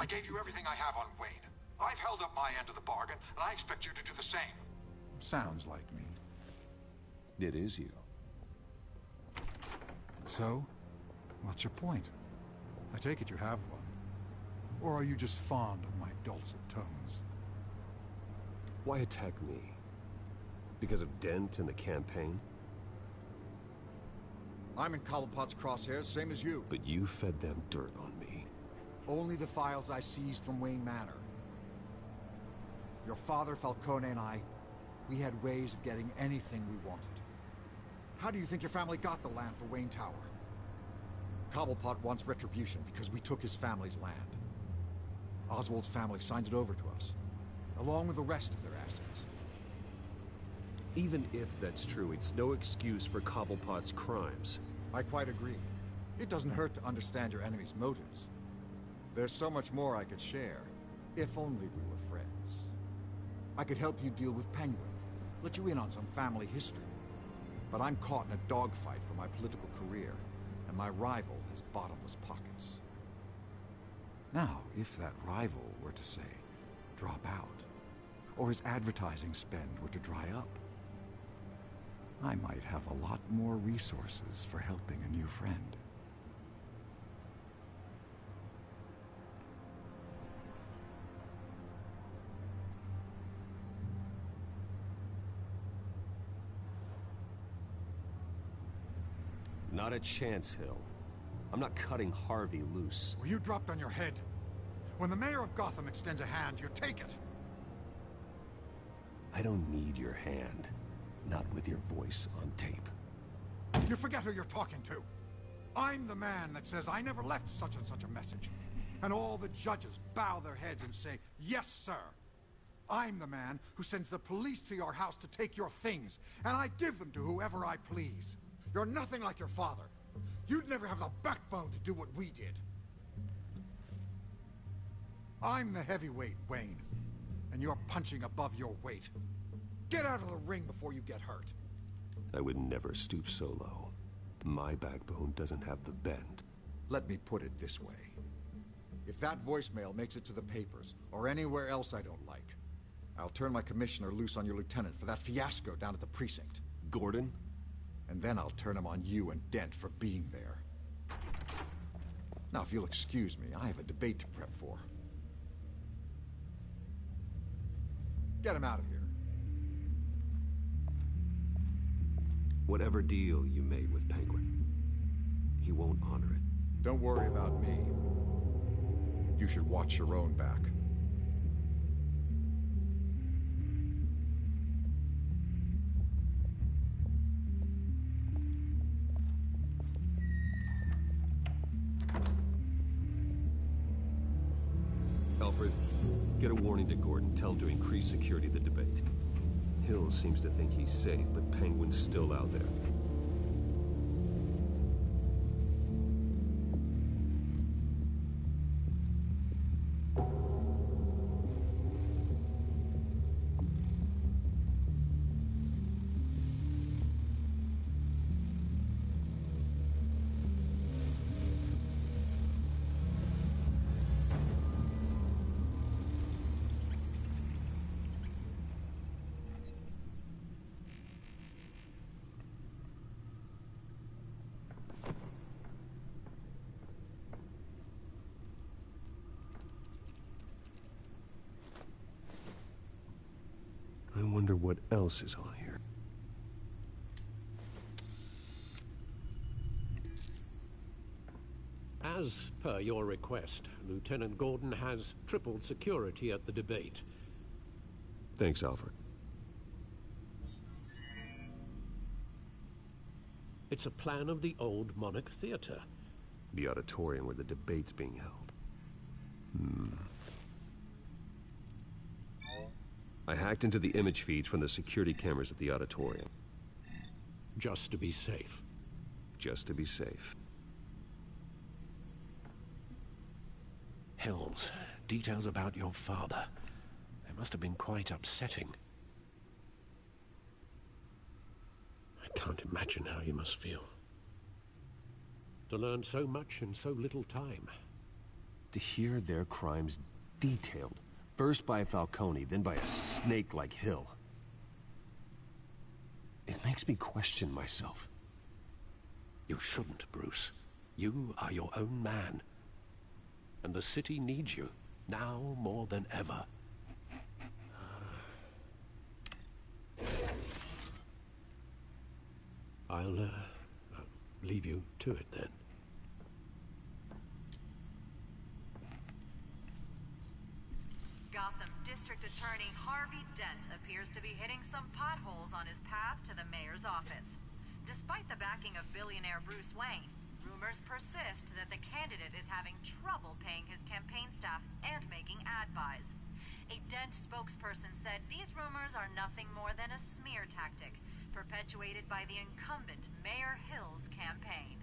I gave you everything I have on Wayne. I've held up my end of the bargain, and I expect you to do the same. Sounds like me. It is you. So, what's your point? I take it you have one. Or are you just fond of my dulcet tones? Why attack me? Because of Dent and the campaign? I'm in Cobblepot's crosshairs, same as you. But you fed them dirt on me. Only the files I seized from Wayne Manor. Your father, Falcone, and I, we had ways of getting anything we wanted. How do you think your family got the land for Wayne Tower? Cobblepot wants retribution because we took his family's land. Oswald's family signed it over to us, along with the rest of their assets. Even if that's true, it's no excuse for Cobblepot's crimes. I quite agree. It doesn't hurt to understand your enemy's motives. There's so much more I could share, if only we were friends. I could help you deal with Penguin, let you in on some family history. But I'm caught in a dogfight for my political career, and my rival has bottomless pockets. Now, if that rival were to say, drop out, or his advertising spend were to dry up, I might have a lot more resources for helping a new friend. Not a chance, Hill. I'm not cutting Harvey loose. Were you dropped on your head? When the mayor of Gotham extends a hand, you take it! I don't need your hand. Not with your voice on tape. You forget who you're talking to. I'm the man that says I never left such and such a message. And all the judges bow their heads and say, yes, sir. I'm the man who sends the police to your house to take your things, and I give them to whoever I please. You're nothing like your father. You'd never have the backbone to do what we did. I'm the heavyweight, Wayne, and you're punching above your weight. Get out of the ring before you get hurt. I would never stoop so low. My backbone doesn't have the bend. Let me put it this way. If that voicemail makes it to the papers, or anywhere else I don't like, I'll turn my commissioner loose on your lieutenant for that fiasco down at the precinct. Gordon? And then I'll turn him on you and Dent for being there. Now, if you'll excuse me, I have a debate to prep for. Get him out of here. Whatever deal you made with Penguin, he won't honor it. Don't worry about me. You should watch your own back. Alfred, get a warning to Gordon. Tell him to increase security of the debate. Hill seems to think he's safe, but Penguin's still out there. I wonder what else is on here. As per your request, Lieutenant Gordon has tripled security at the debate. Thanks, Alfred. It's a plan of the old Monarch Theater. The auditorium where the debate's being held. I hacked into the image feeds from the security cameras at the auditorium. Just to be safe. Just to be safe. Hills, details about your father. They must have been quite upsetting. I can't imagine how you must feel. To learn so much in so little time. To hear their crimes detailed. First by Falcone, then by a snake like Hill. It makes me question myself. You shouldn't, Bruce. You are your own man. And the city needs you, now more than ever. I'll leave you to it then. Gotham District Attorney Harvey Dent appears to be hitting some potholes on his path to the mayor's office. Despite the backing of billionaire Bruce Wayne, rumors persist that the candidate is having trouble paying his campaign staff and making ad buys. A Dent spokesperson said these rumors are nothing more than a smear tactic, perpetuated by the incumbent Mayor Hill's campaign.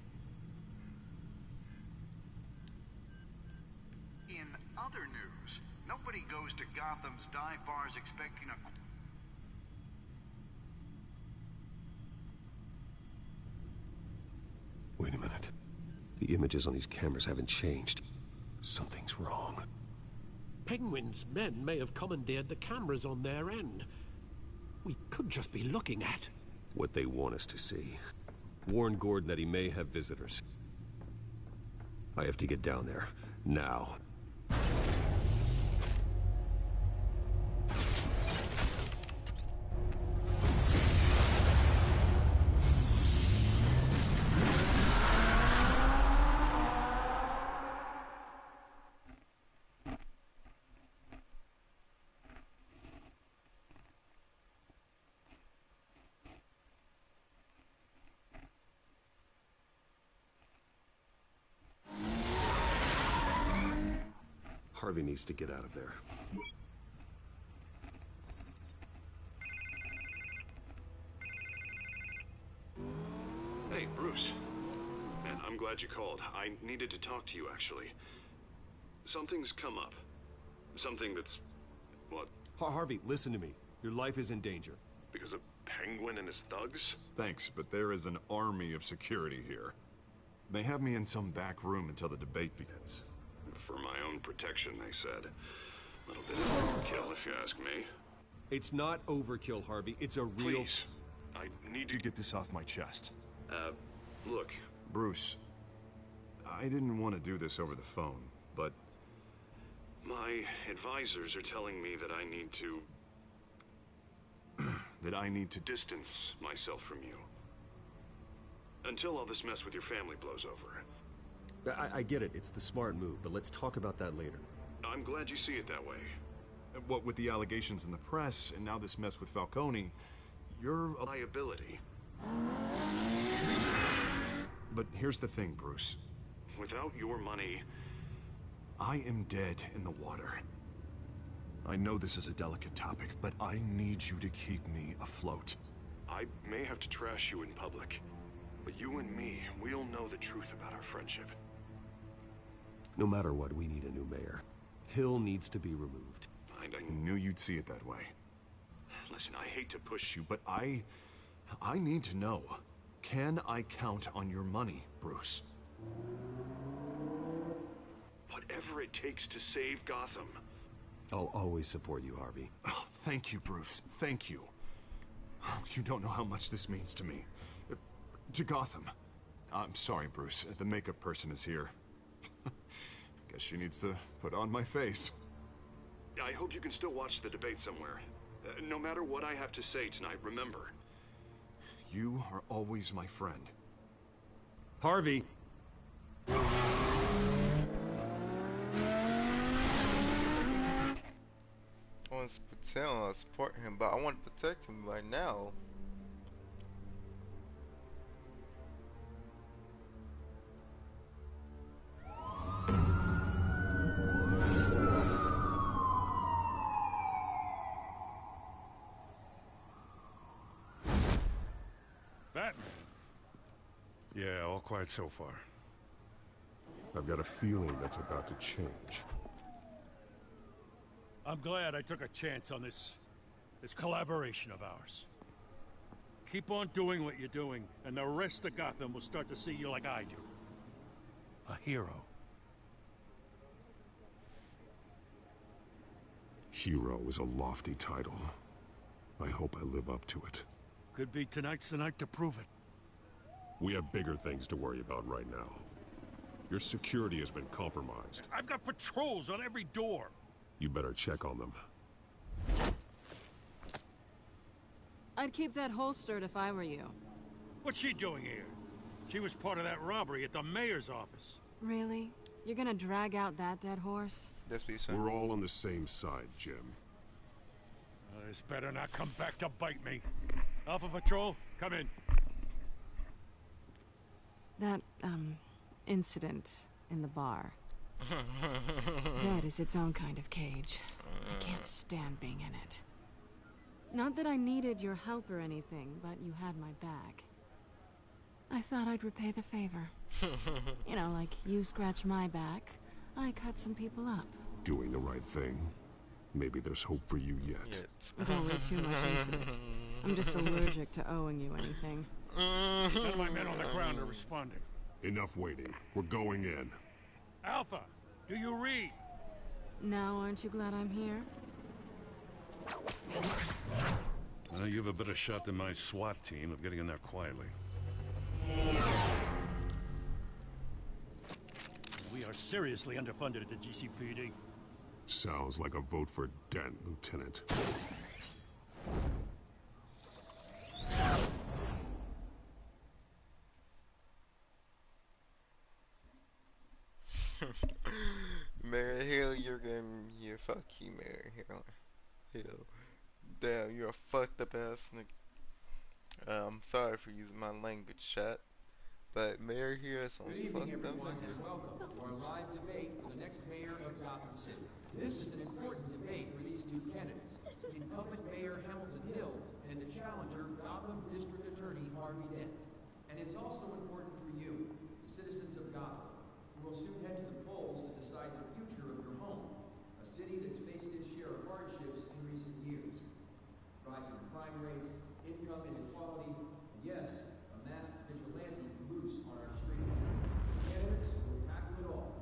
In other news, nobody goes to Gotham's dive bars expecting a... Wait a minute. The images on these cameras haven't changed. Something's wrong. Penguin's men may have commandeered the cameras on their end. We could just be looking at what they want us to see. Warn Gordon that he may have visitors. I have to get down there. Now. Harvey needs to get out of there. Hey, Bruce. Man, I'm glad you called. I needed to talk to you, actually. Something's come up. Something that's... what? Harvey, listen to me. Your life is in danger. Because of Penguin and his thugs? Thanks, but there is an army of security here. They have me in some back room until the debate begins. For my own protection, they said. A little bit of overkill, if you ask me. It's not overkill, Harvey. It's a real... Please, I need to get this off my chest. Look. Bruce, I didn't want to do this over the phone, but... My advisors are telling me that I need to... distance myself from you. Until all this mess with your family blows over. I get it. It's the smart move, but let's talk about that later. I'm glad you see it that way. What with the allegations in the press, and now this mess with Falcone, you're a liability. But here's the thing, Bruce. Without your money... I am dead in the water. I know this is a delicate topic, but I need you to keep me afloat. I may have to trash you in public, but you and me, we'll know the truth about our friendship. No matter what, we need a new mayor. Hill needs to be removed. I knew you'd see it that way. Listen, I hate to push you, but I need to know. Can I count on your money, Bruce? Whatever it takes to save Gotham. I'll always support you, Harvey. Oh, thank you, Bruce. Thank you. Oh, you don't know how much this means to me. To Gotham. I'm sorry, Bruce. The makeup person is here. Guess she needs to put on my face. I hope you can still watch the debate somewhere. No matter what I have to say tonight, remember. You are always my friend. Harvey! I want to support him, but I want to protect him right now. Batman? Yeah, all quiet so far. I've got a feeling that's about to change. I'm glad I took a chance on this collaboration of ours. Keep on doing what you're doing, and the rest of Gotham will start to see you like I do. A hero. Hero is a lofty title. I hope I live up to it. Could be tonight's the night to prove it. We have bigger things to worry about right now. Your security has been compromised. I've got patrols on every door. You better check on them. I'd keep that holstered if I were you. What's she doing here? She was part of that robbery at the mayor's office. Really? You're gonna drag out that dead horse? We're all on the same side, Jim. This better not come back to bite me. Alpha Patrol, come in. That, incident in the bar. Dead is its own kind of cage. I can't stand being in it. Not that I needed your help or anything, but you had my back. I thought I'd repay the favor. You know, like you scratch my back, I cut some people up. Doing the right thing. Maybe there's hope for you yet. Don't read too much into it. I'm just allergic to owing you anything. None of my men on the ground are responding. Enough waiting. We're going in. Alpha, do you read? Now, aren't you glad I'm here? Well, you have a better shot than my SWAT team of getting in there quietly. We are seriously underfunded at the GCPD. Sounds like a vote for Dent, Lieutenant. Mayor Hill, you're fuck you, Mayor Hill. Damn, you're a fucked up ass nigga. I'm sorry for using my language, chat. But Mayor here is on fucked up. Good evening, everyone, and welcome to our live debate for the next mayor of Gotham City. This is an important debate for these two candidates, incumbent Mayor Hamilton Hill and the challenger, Gotham District Attorney Harvey Dent. And it's also important for you, the citizens of Gotham, who will soon head to the polls to decide the future of your home, a city that's faced its share of hardships in recent years. Rising crime rates, income inequality, and yes, a masked vigilante loose on our streets. Candidates will tackle it all.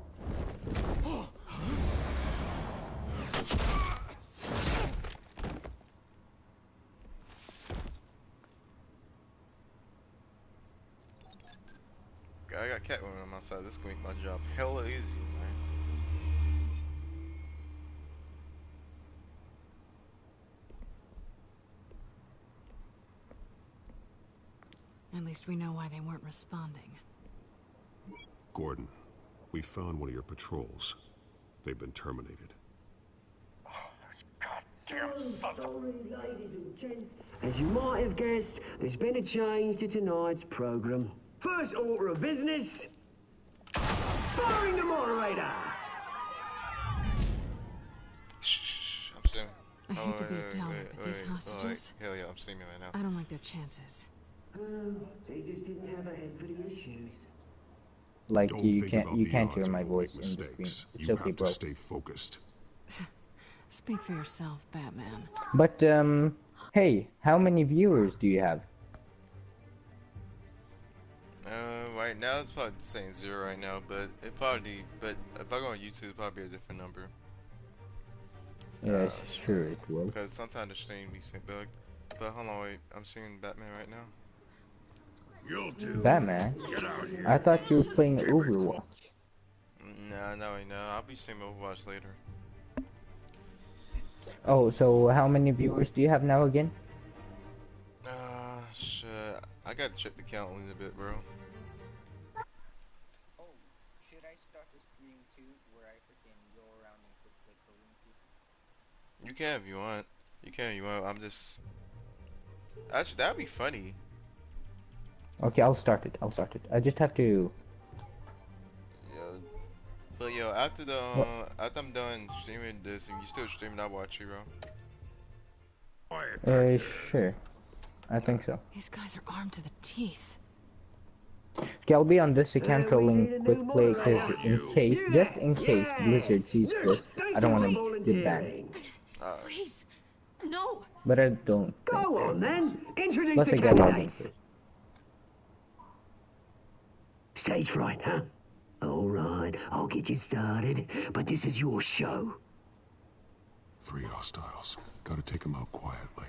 I got Catwoman on my side. This gonna make my job hella easy, man. At least we know why they weren't responding. Gordon, we found one of your patrols. They've been terminated. Sorry, ladies and gents. As you might have guessed, there's been a change to tonight's program. First order of business, firing the moderator. Shh, I'm streaming. I hate to be a downer, but these hostages... Hell yeah, I'm streaming right now. I don't like their chances. They just didn't have a head for the issues. Like, Don't you think can't about you the can't odds hear when my you voice make in the screen. mistakes. It's You okay, have bro. to stay focused. Speak for yourself, Batman. But hey, how many viewers do you have? Right now it's probably saying 0 right now, but if I go on YouTube, it'll probably be a different number. Yes, sure it will. Because sometimes the stream be big. But hold on, wait, I'm seeing Batman right now. You'll do. Batman? Get out here. I thought you were playing Overwatch. Nah, no, right now. I'll be streaming Overwatch later. Oh, so how many viewers do you have now again? Shit. I gotta check the count a little bit, bro. Oh, should I start a stream too, where I freaking go around and cook like Korean people? You can if you want. You can if you want. I'm just... Actually, that'd be funny. Okay, I'll start it. I just have to... Yeah. But yo, after I'm done streaming this, and you still streaming, I'll watch you, bro. Sure. I think so. These guys are armed to the teeth. Okay, I'll be on this account trolling quick play, because just in case Blizzard sees this, I don't want to get banned. Please, no. But I don't. Go on then, introduce Plus the I get logged in candidates. first. Stage fright, huh? All right, I'll get you started, but this is your show. 3 hostiles. Gotta take them out quietly.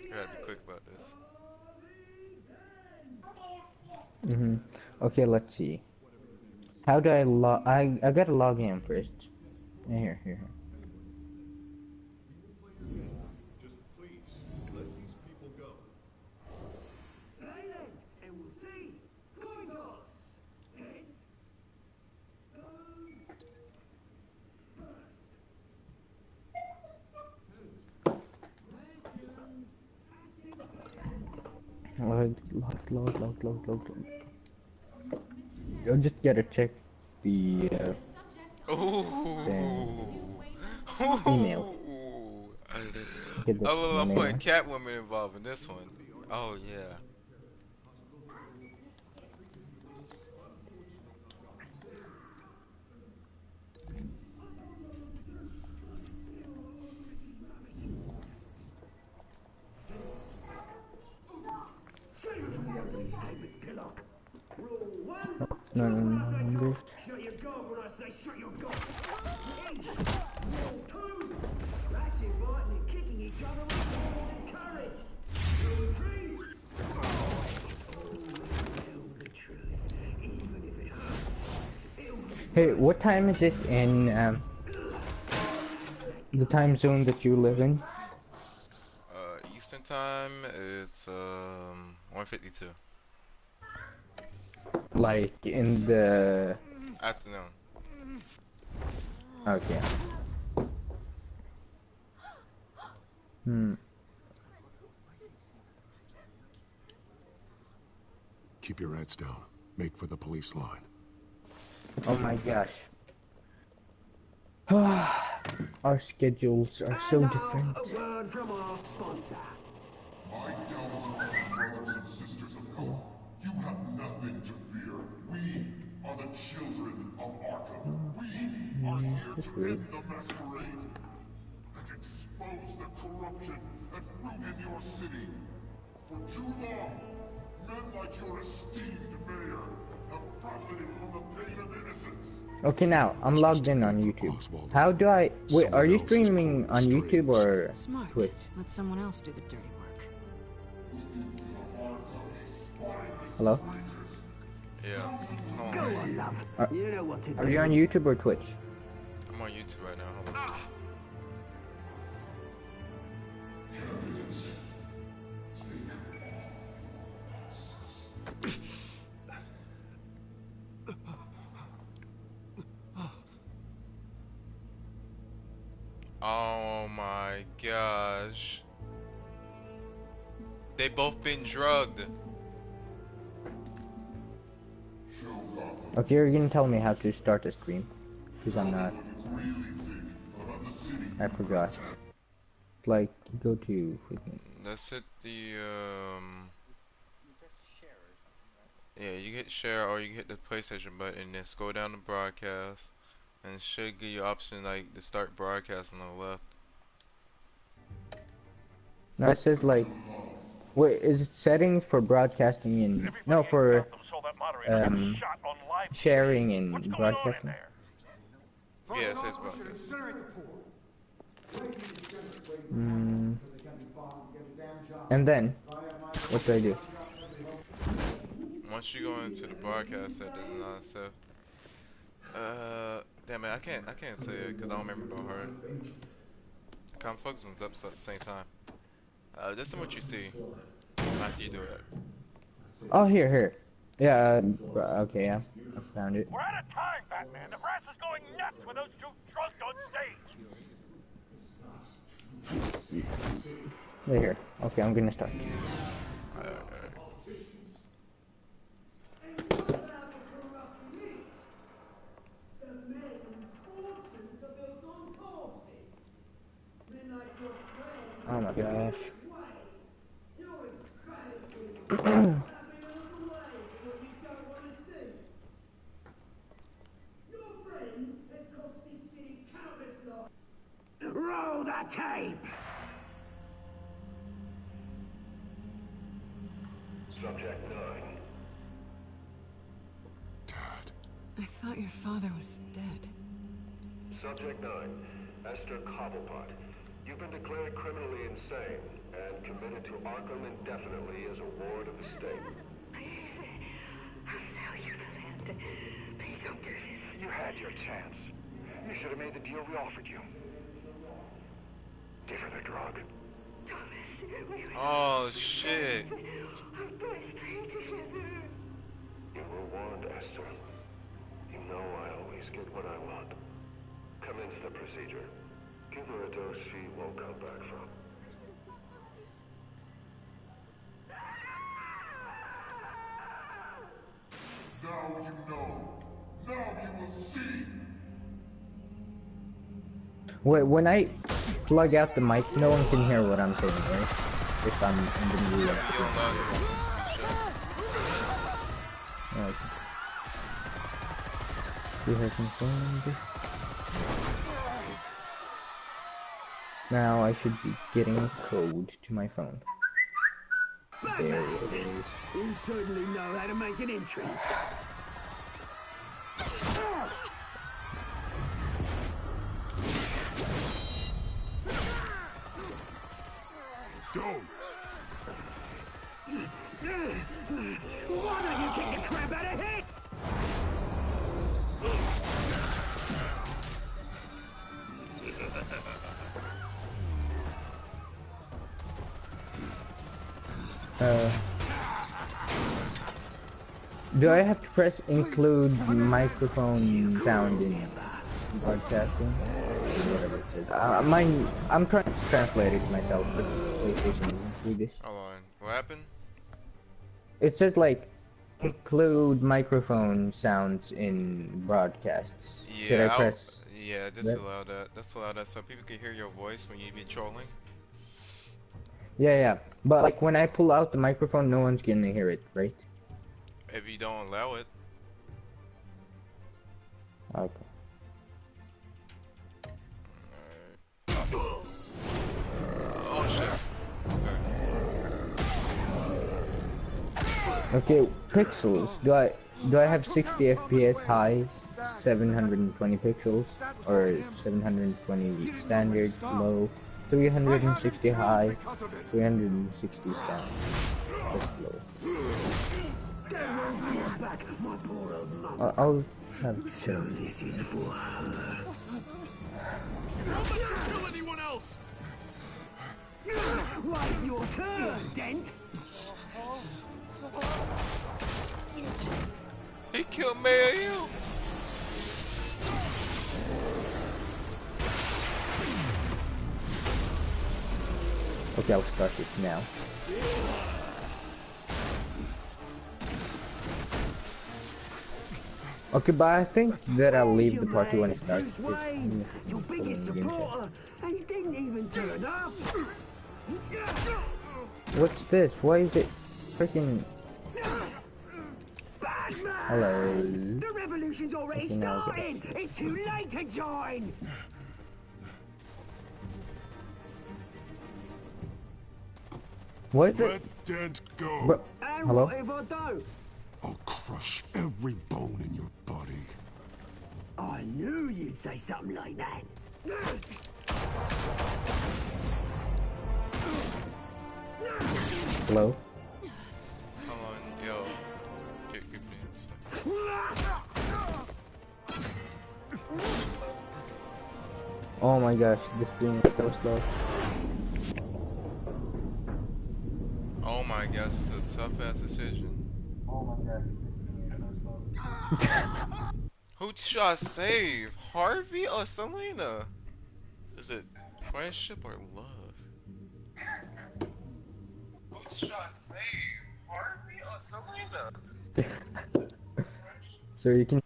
I gotta be quick about this. Okay, let's see. How do I log? I gotta log in first. Here. Just please, let these people go. Play then, and we'll see. Coin toss. Heads. Log. You'll just gotta check the email. Oh, I'm putting Catwoman involved in this one. Oh yeah. No. Shut your gob when I say shut your gob. Rule 2. Scratching, biting, and kicking each other is encouraged. Rule 3. Tell the truth, even if it hurts. Hey, what time is it in the time zone that you live in? Eastern time is 1:52. Like in the Afternoon. Okay. Keep your heads down. Make for the police line. Oh my gosh. Our schedules are so different. A word from our sponsor. My Delta brothers and sisters of color, you have nothing to fear. We are the children of Arkham. We are here to end the masquerade and expose the corruption at root in your city. For too long, men like your esteemed mayor Okay, now I'm logged in on YouTube. How do I wait? Are you streaming on YouTube or Smart. Twitch? Let someone else do the dirty work. Hello? Yeah. Go on, love. You know what to do. Are you on YouTube or Twitch? I'm on YouTube right now. Hold on. Oh my gosh. They both been drugged. Okay, you're gonna tell me how to start a stream. Because I'm not. I forgot. Like, go to freaking. Let's hit the, yeah, you hit share or you hit the PlayStation button and then scroll down to broadcast. And it should give you option like to start broadcasting on the left. No, it says like, wait, is it settings for broadcasting and no for sharing and broadcasting? Yeah, it says broadcast. And then, what do I do? Once you go into the broadcast settings and all that stuff. Damn it, I can't say it because I don't remember about her. I'm focusing on the episode at the same time. This is what you see after you do it. Oh, here. Yeah, okay, yeah. I found it. We're out of time, Batman. The brass is going nuts with those two drunk on stage. Here. Okay, I'm gonna start. Oh my gosh. Roll the tape! Subject 9. I thought your father was dead. Subject 9. Esther Cobblepot. You've been declared criminally insane and committed to Arkham indefinitely as a ward of the state. Please, I'll sell you the land. Please don't do this. You had your chance. You should have made the deal we offered you. Give her the drug. Thomas, we Oh shit. our boys play together. You were warned, Esther. You know I always get what I want. Commence the procedure. Give her a dose she won't come back from. Now you know. Now you will see. Wait, when I plug out the mic, no one can hear what I'm saying, right? If I'm in the movie. Okay. You heard me saying this? Now I should be getting a code to my phone. There it is. You certainly know how to make an entrance. Go! Why don't you kick the crap out of here? Do I have to press include microphone sound in broadcasting? Whatever it says. I'm trying to translate it myself, but PlayStation doesn't see this. Hold on. What happened? It says like include microphone sounds in broadcasts. Yeah, Should I press? Yeah, disallow that. Disallow that so people can hear your voice when you be trolling. Yeah. But like when I pull out the microphone, no one's gonna hear it, right? If you don't allow it. Okay. Oh shit. Okay, pixels. Do I? Do I have 60 FPS high, 720 pixels, or 720 standard, low, 360 high, 360 standard? That's low. I'll have. So this is for her. Don't let you kill anyone else! Wait your turn, Dent! He killed Mayor Hill. Okay, I'll start it now. Okay, but I think that I'll leave the party when it starts. Your biggest supporter, and he didn't even turn up. What's this? Why is it freaking? Hello. The revolution's already Okay, now started. It's too late to join. What is it? Let Dent go. Bro, And hello? what if I don't? I'll crush every bone in your body. I knew you'd say something like that. Hello? Come on, yo. Give me a second. Oh my gosh, this being so slow. Oh my gosh, it's a tough ass decision. Oh my god. Who should I save? Harvey or Selena? Is it friendship or love? Who should I save? Harvey or Selena? So you can.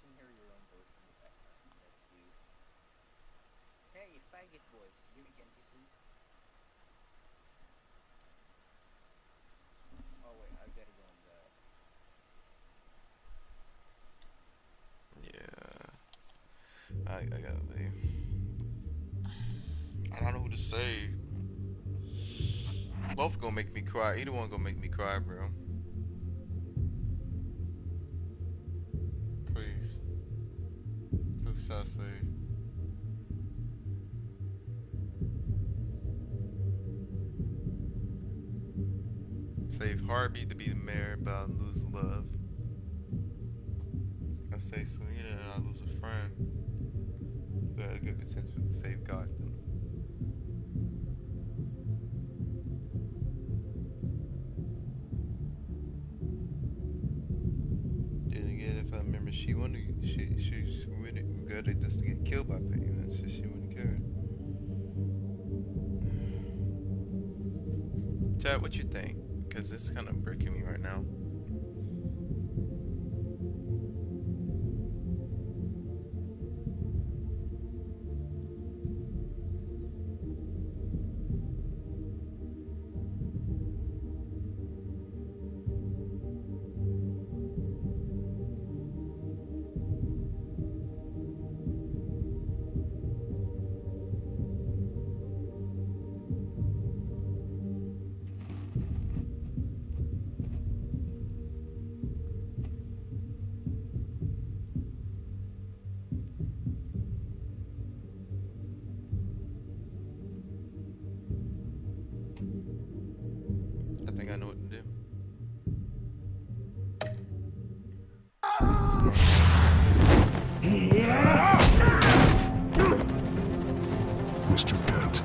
Hey, faggot boy, give me candy, please. Oh wait, I gotta go on the... Yeah. I gotta leave. I don't know who to save. Both gonna make me cry. Either one gonna make me cry, bro. Please. Who should I save? Save Harvey to be the mayor, but I lose love. I say Selena and I lose a friend. Who had a good potential to save Gotham. Then again, if I remember, she wouldn't regret it just to get killed by Peyton, so she wouldn't care. Chad, what you think? Because it's kind of breaking me right now. I think I know what to do. Mr. Dent.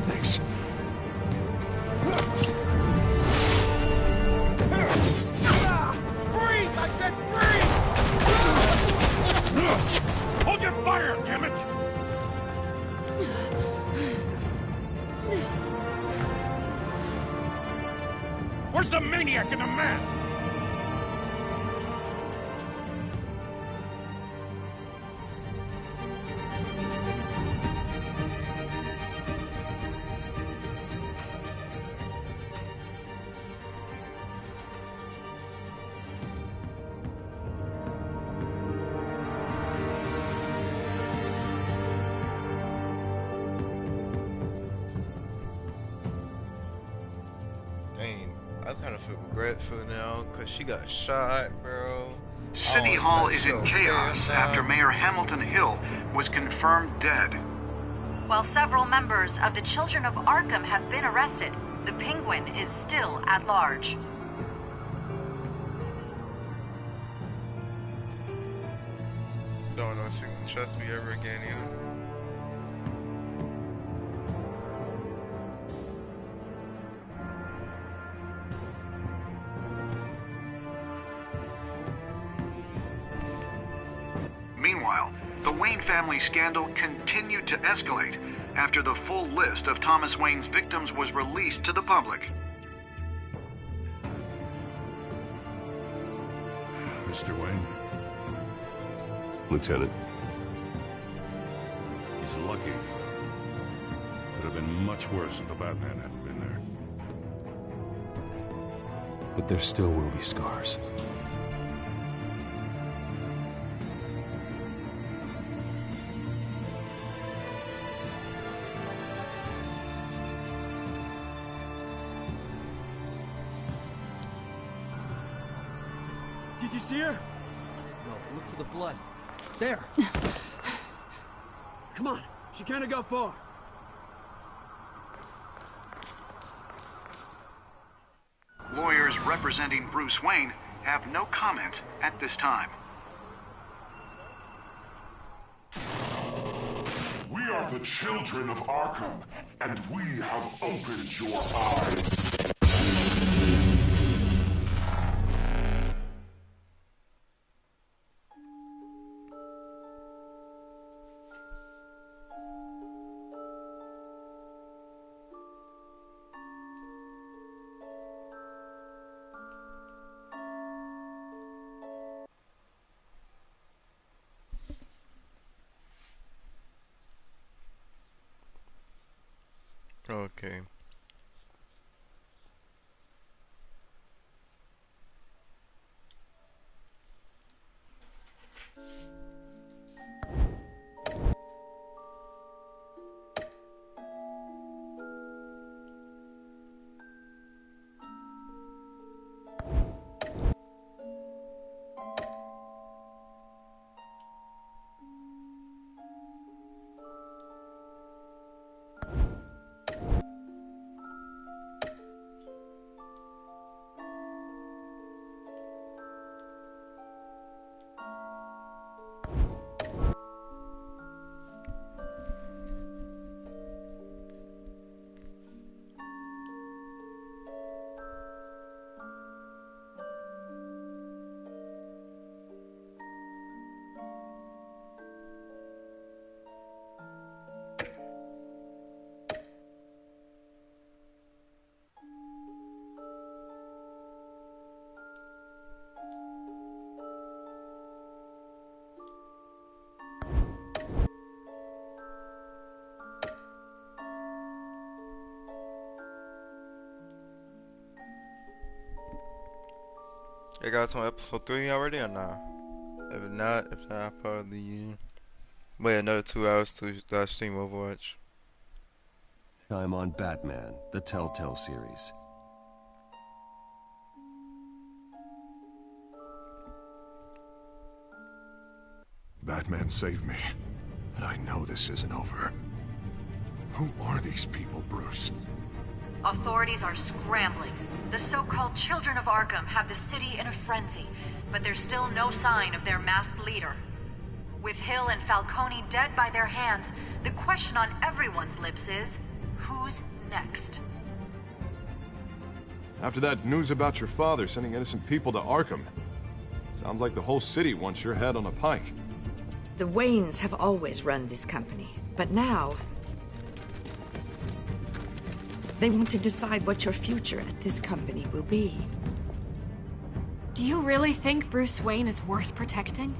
Thanks. Freeze! I said freeze! Hold your fire, damn it! Where's the maniac in the mask? I kind of feel regretful now because she got shot, bro. City Hall is in chaos after Mayor Hamilton Hill was confirmed dead. While several members of the Children of Arkham have been arrested, the Penguin is still at large. Don't know if she can trust me ever again either. Meanwhile, the Wayne family scandal continued to escalate after the full list of Thomas Wayne's victims was released to the public. Mr. Wayne? Lieutenant. He's lucky. Could have been much worse if the Batman hadn't been there. But there still will be scars. Did you see her? No, look for the blood. There! Come on, she can't have got far. Lawyers representing Bruce Wayne have no comment at this time. We are the children of Arkham, and we have opened your eyes. Okay. You guys on episode 3 already or not? If not, I'll probably wait another 2 hours to stream Overwatch. I'm on Batman, the Telltale series. Batman saved me, but I know this isn't over. Who are these people, Bruce? Authorities are scrambling. The so-called Children of Arkham have the city in a frenzy, but there's still no sign of their masked leader. With Hill and Falcone dead by their hands, the question on everyone's lips is, who's next? After that news about your father sending innocent people to Arkham, sounds like the whole city wants your head on a pike. The Waynes have always run this company, but now they want to decide what your future at this company will be. Do you really think Bruce Wayne is worth protecting?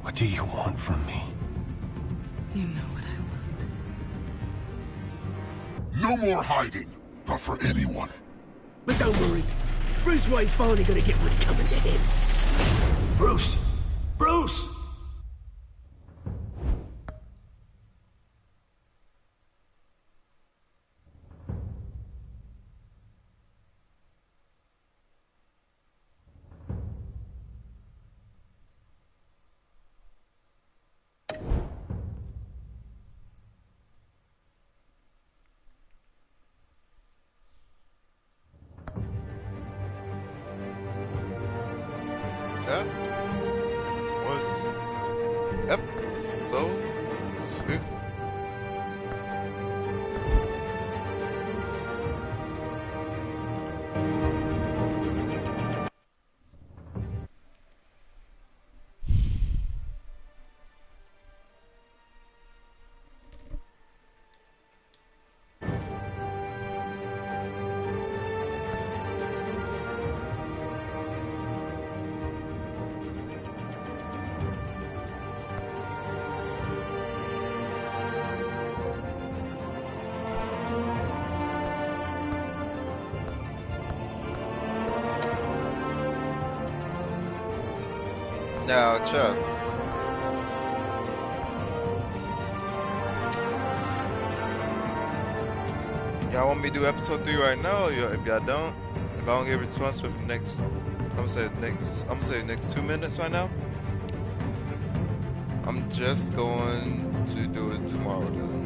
What do you want from me? You know what I No want. more hiding, not for anyone. But don't worry, Bruce Wayne's finally gonna get what's coming to him. Bruce! Bruce! that was episode 2. Now, chat. Y'all want me to do episode 3 right now? Or if y'all don't, if I don't get a response within the next, I'm gonna say next 2 minutes right now. I'm just going to do it tomorrow then.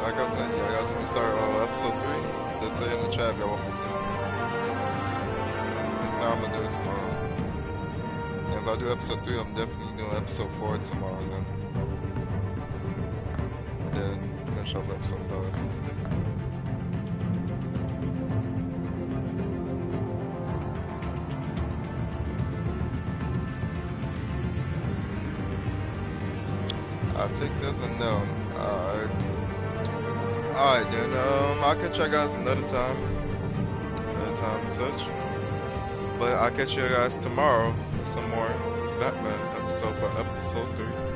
Like I said, y'all guys want me to start episode 3? Just say in the chat if y'all want me to. If not, I'm gonna do it tomorrow. And if I do episode 3, I'm definitely doing episode 4 tomorrow then. And then finish off episode 5. I'll take this and no. Alright then, I'll catch you guys another time and such. But I'll catch you guys tomorrow for some more Batman episode for episode 3.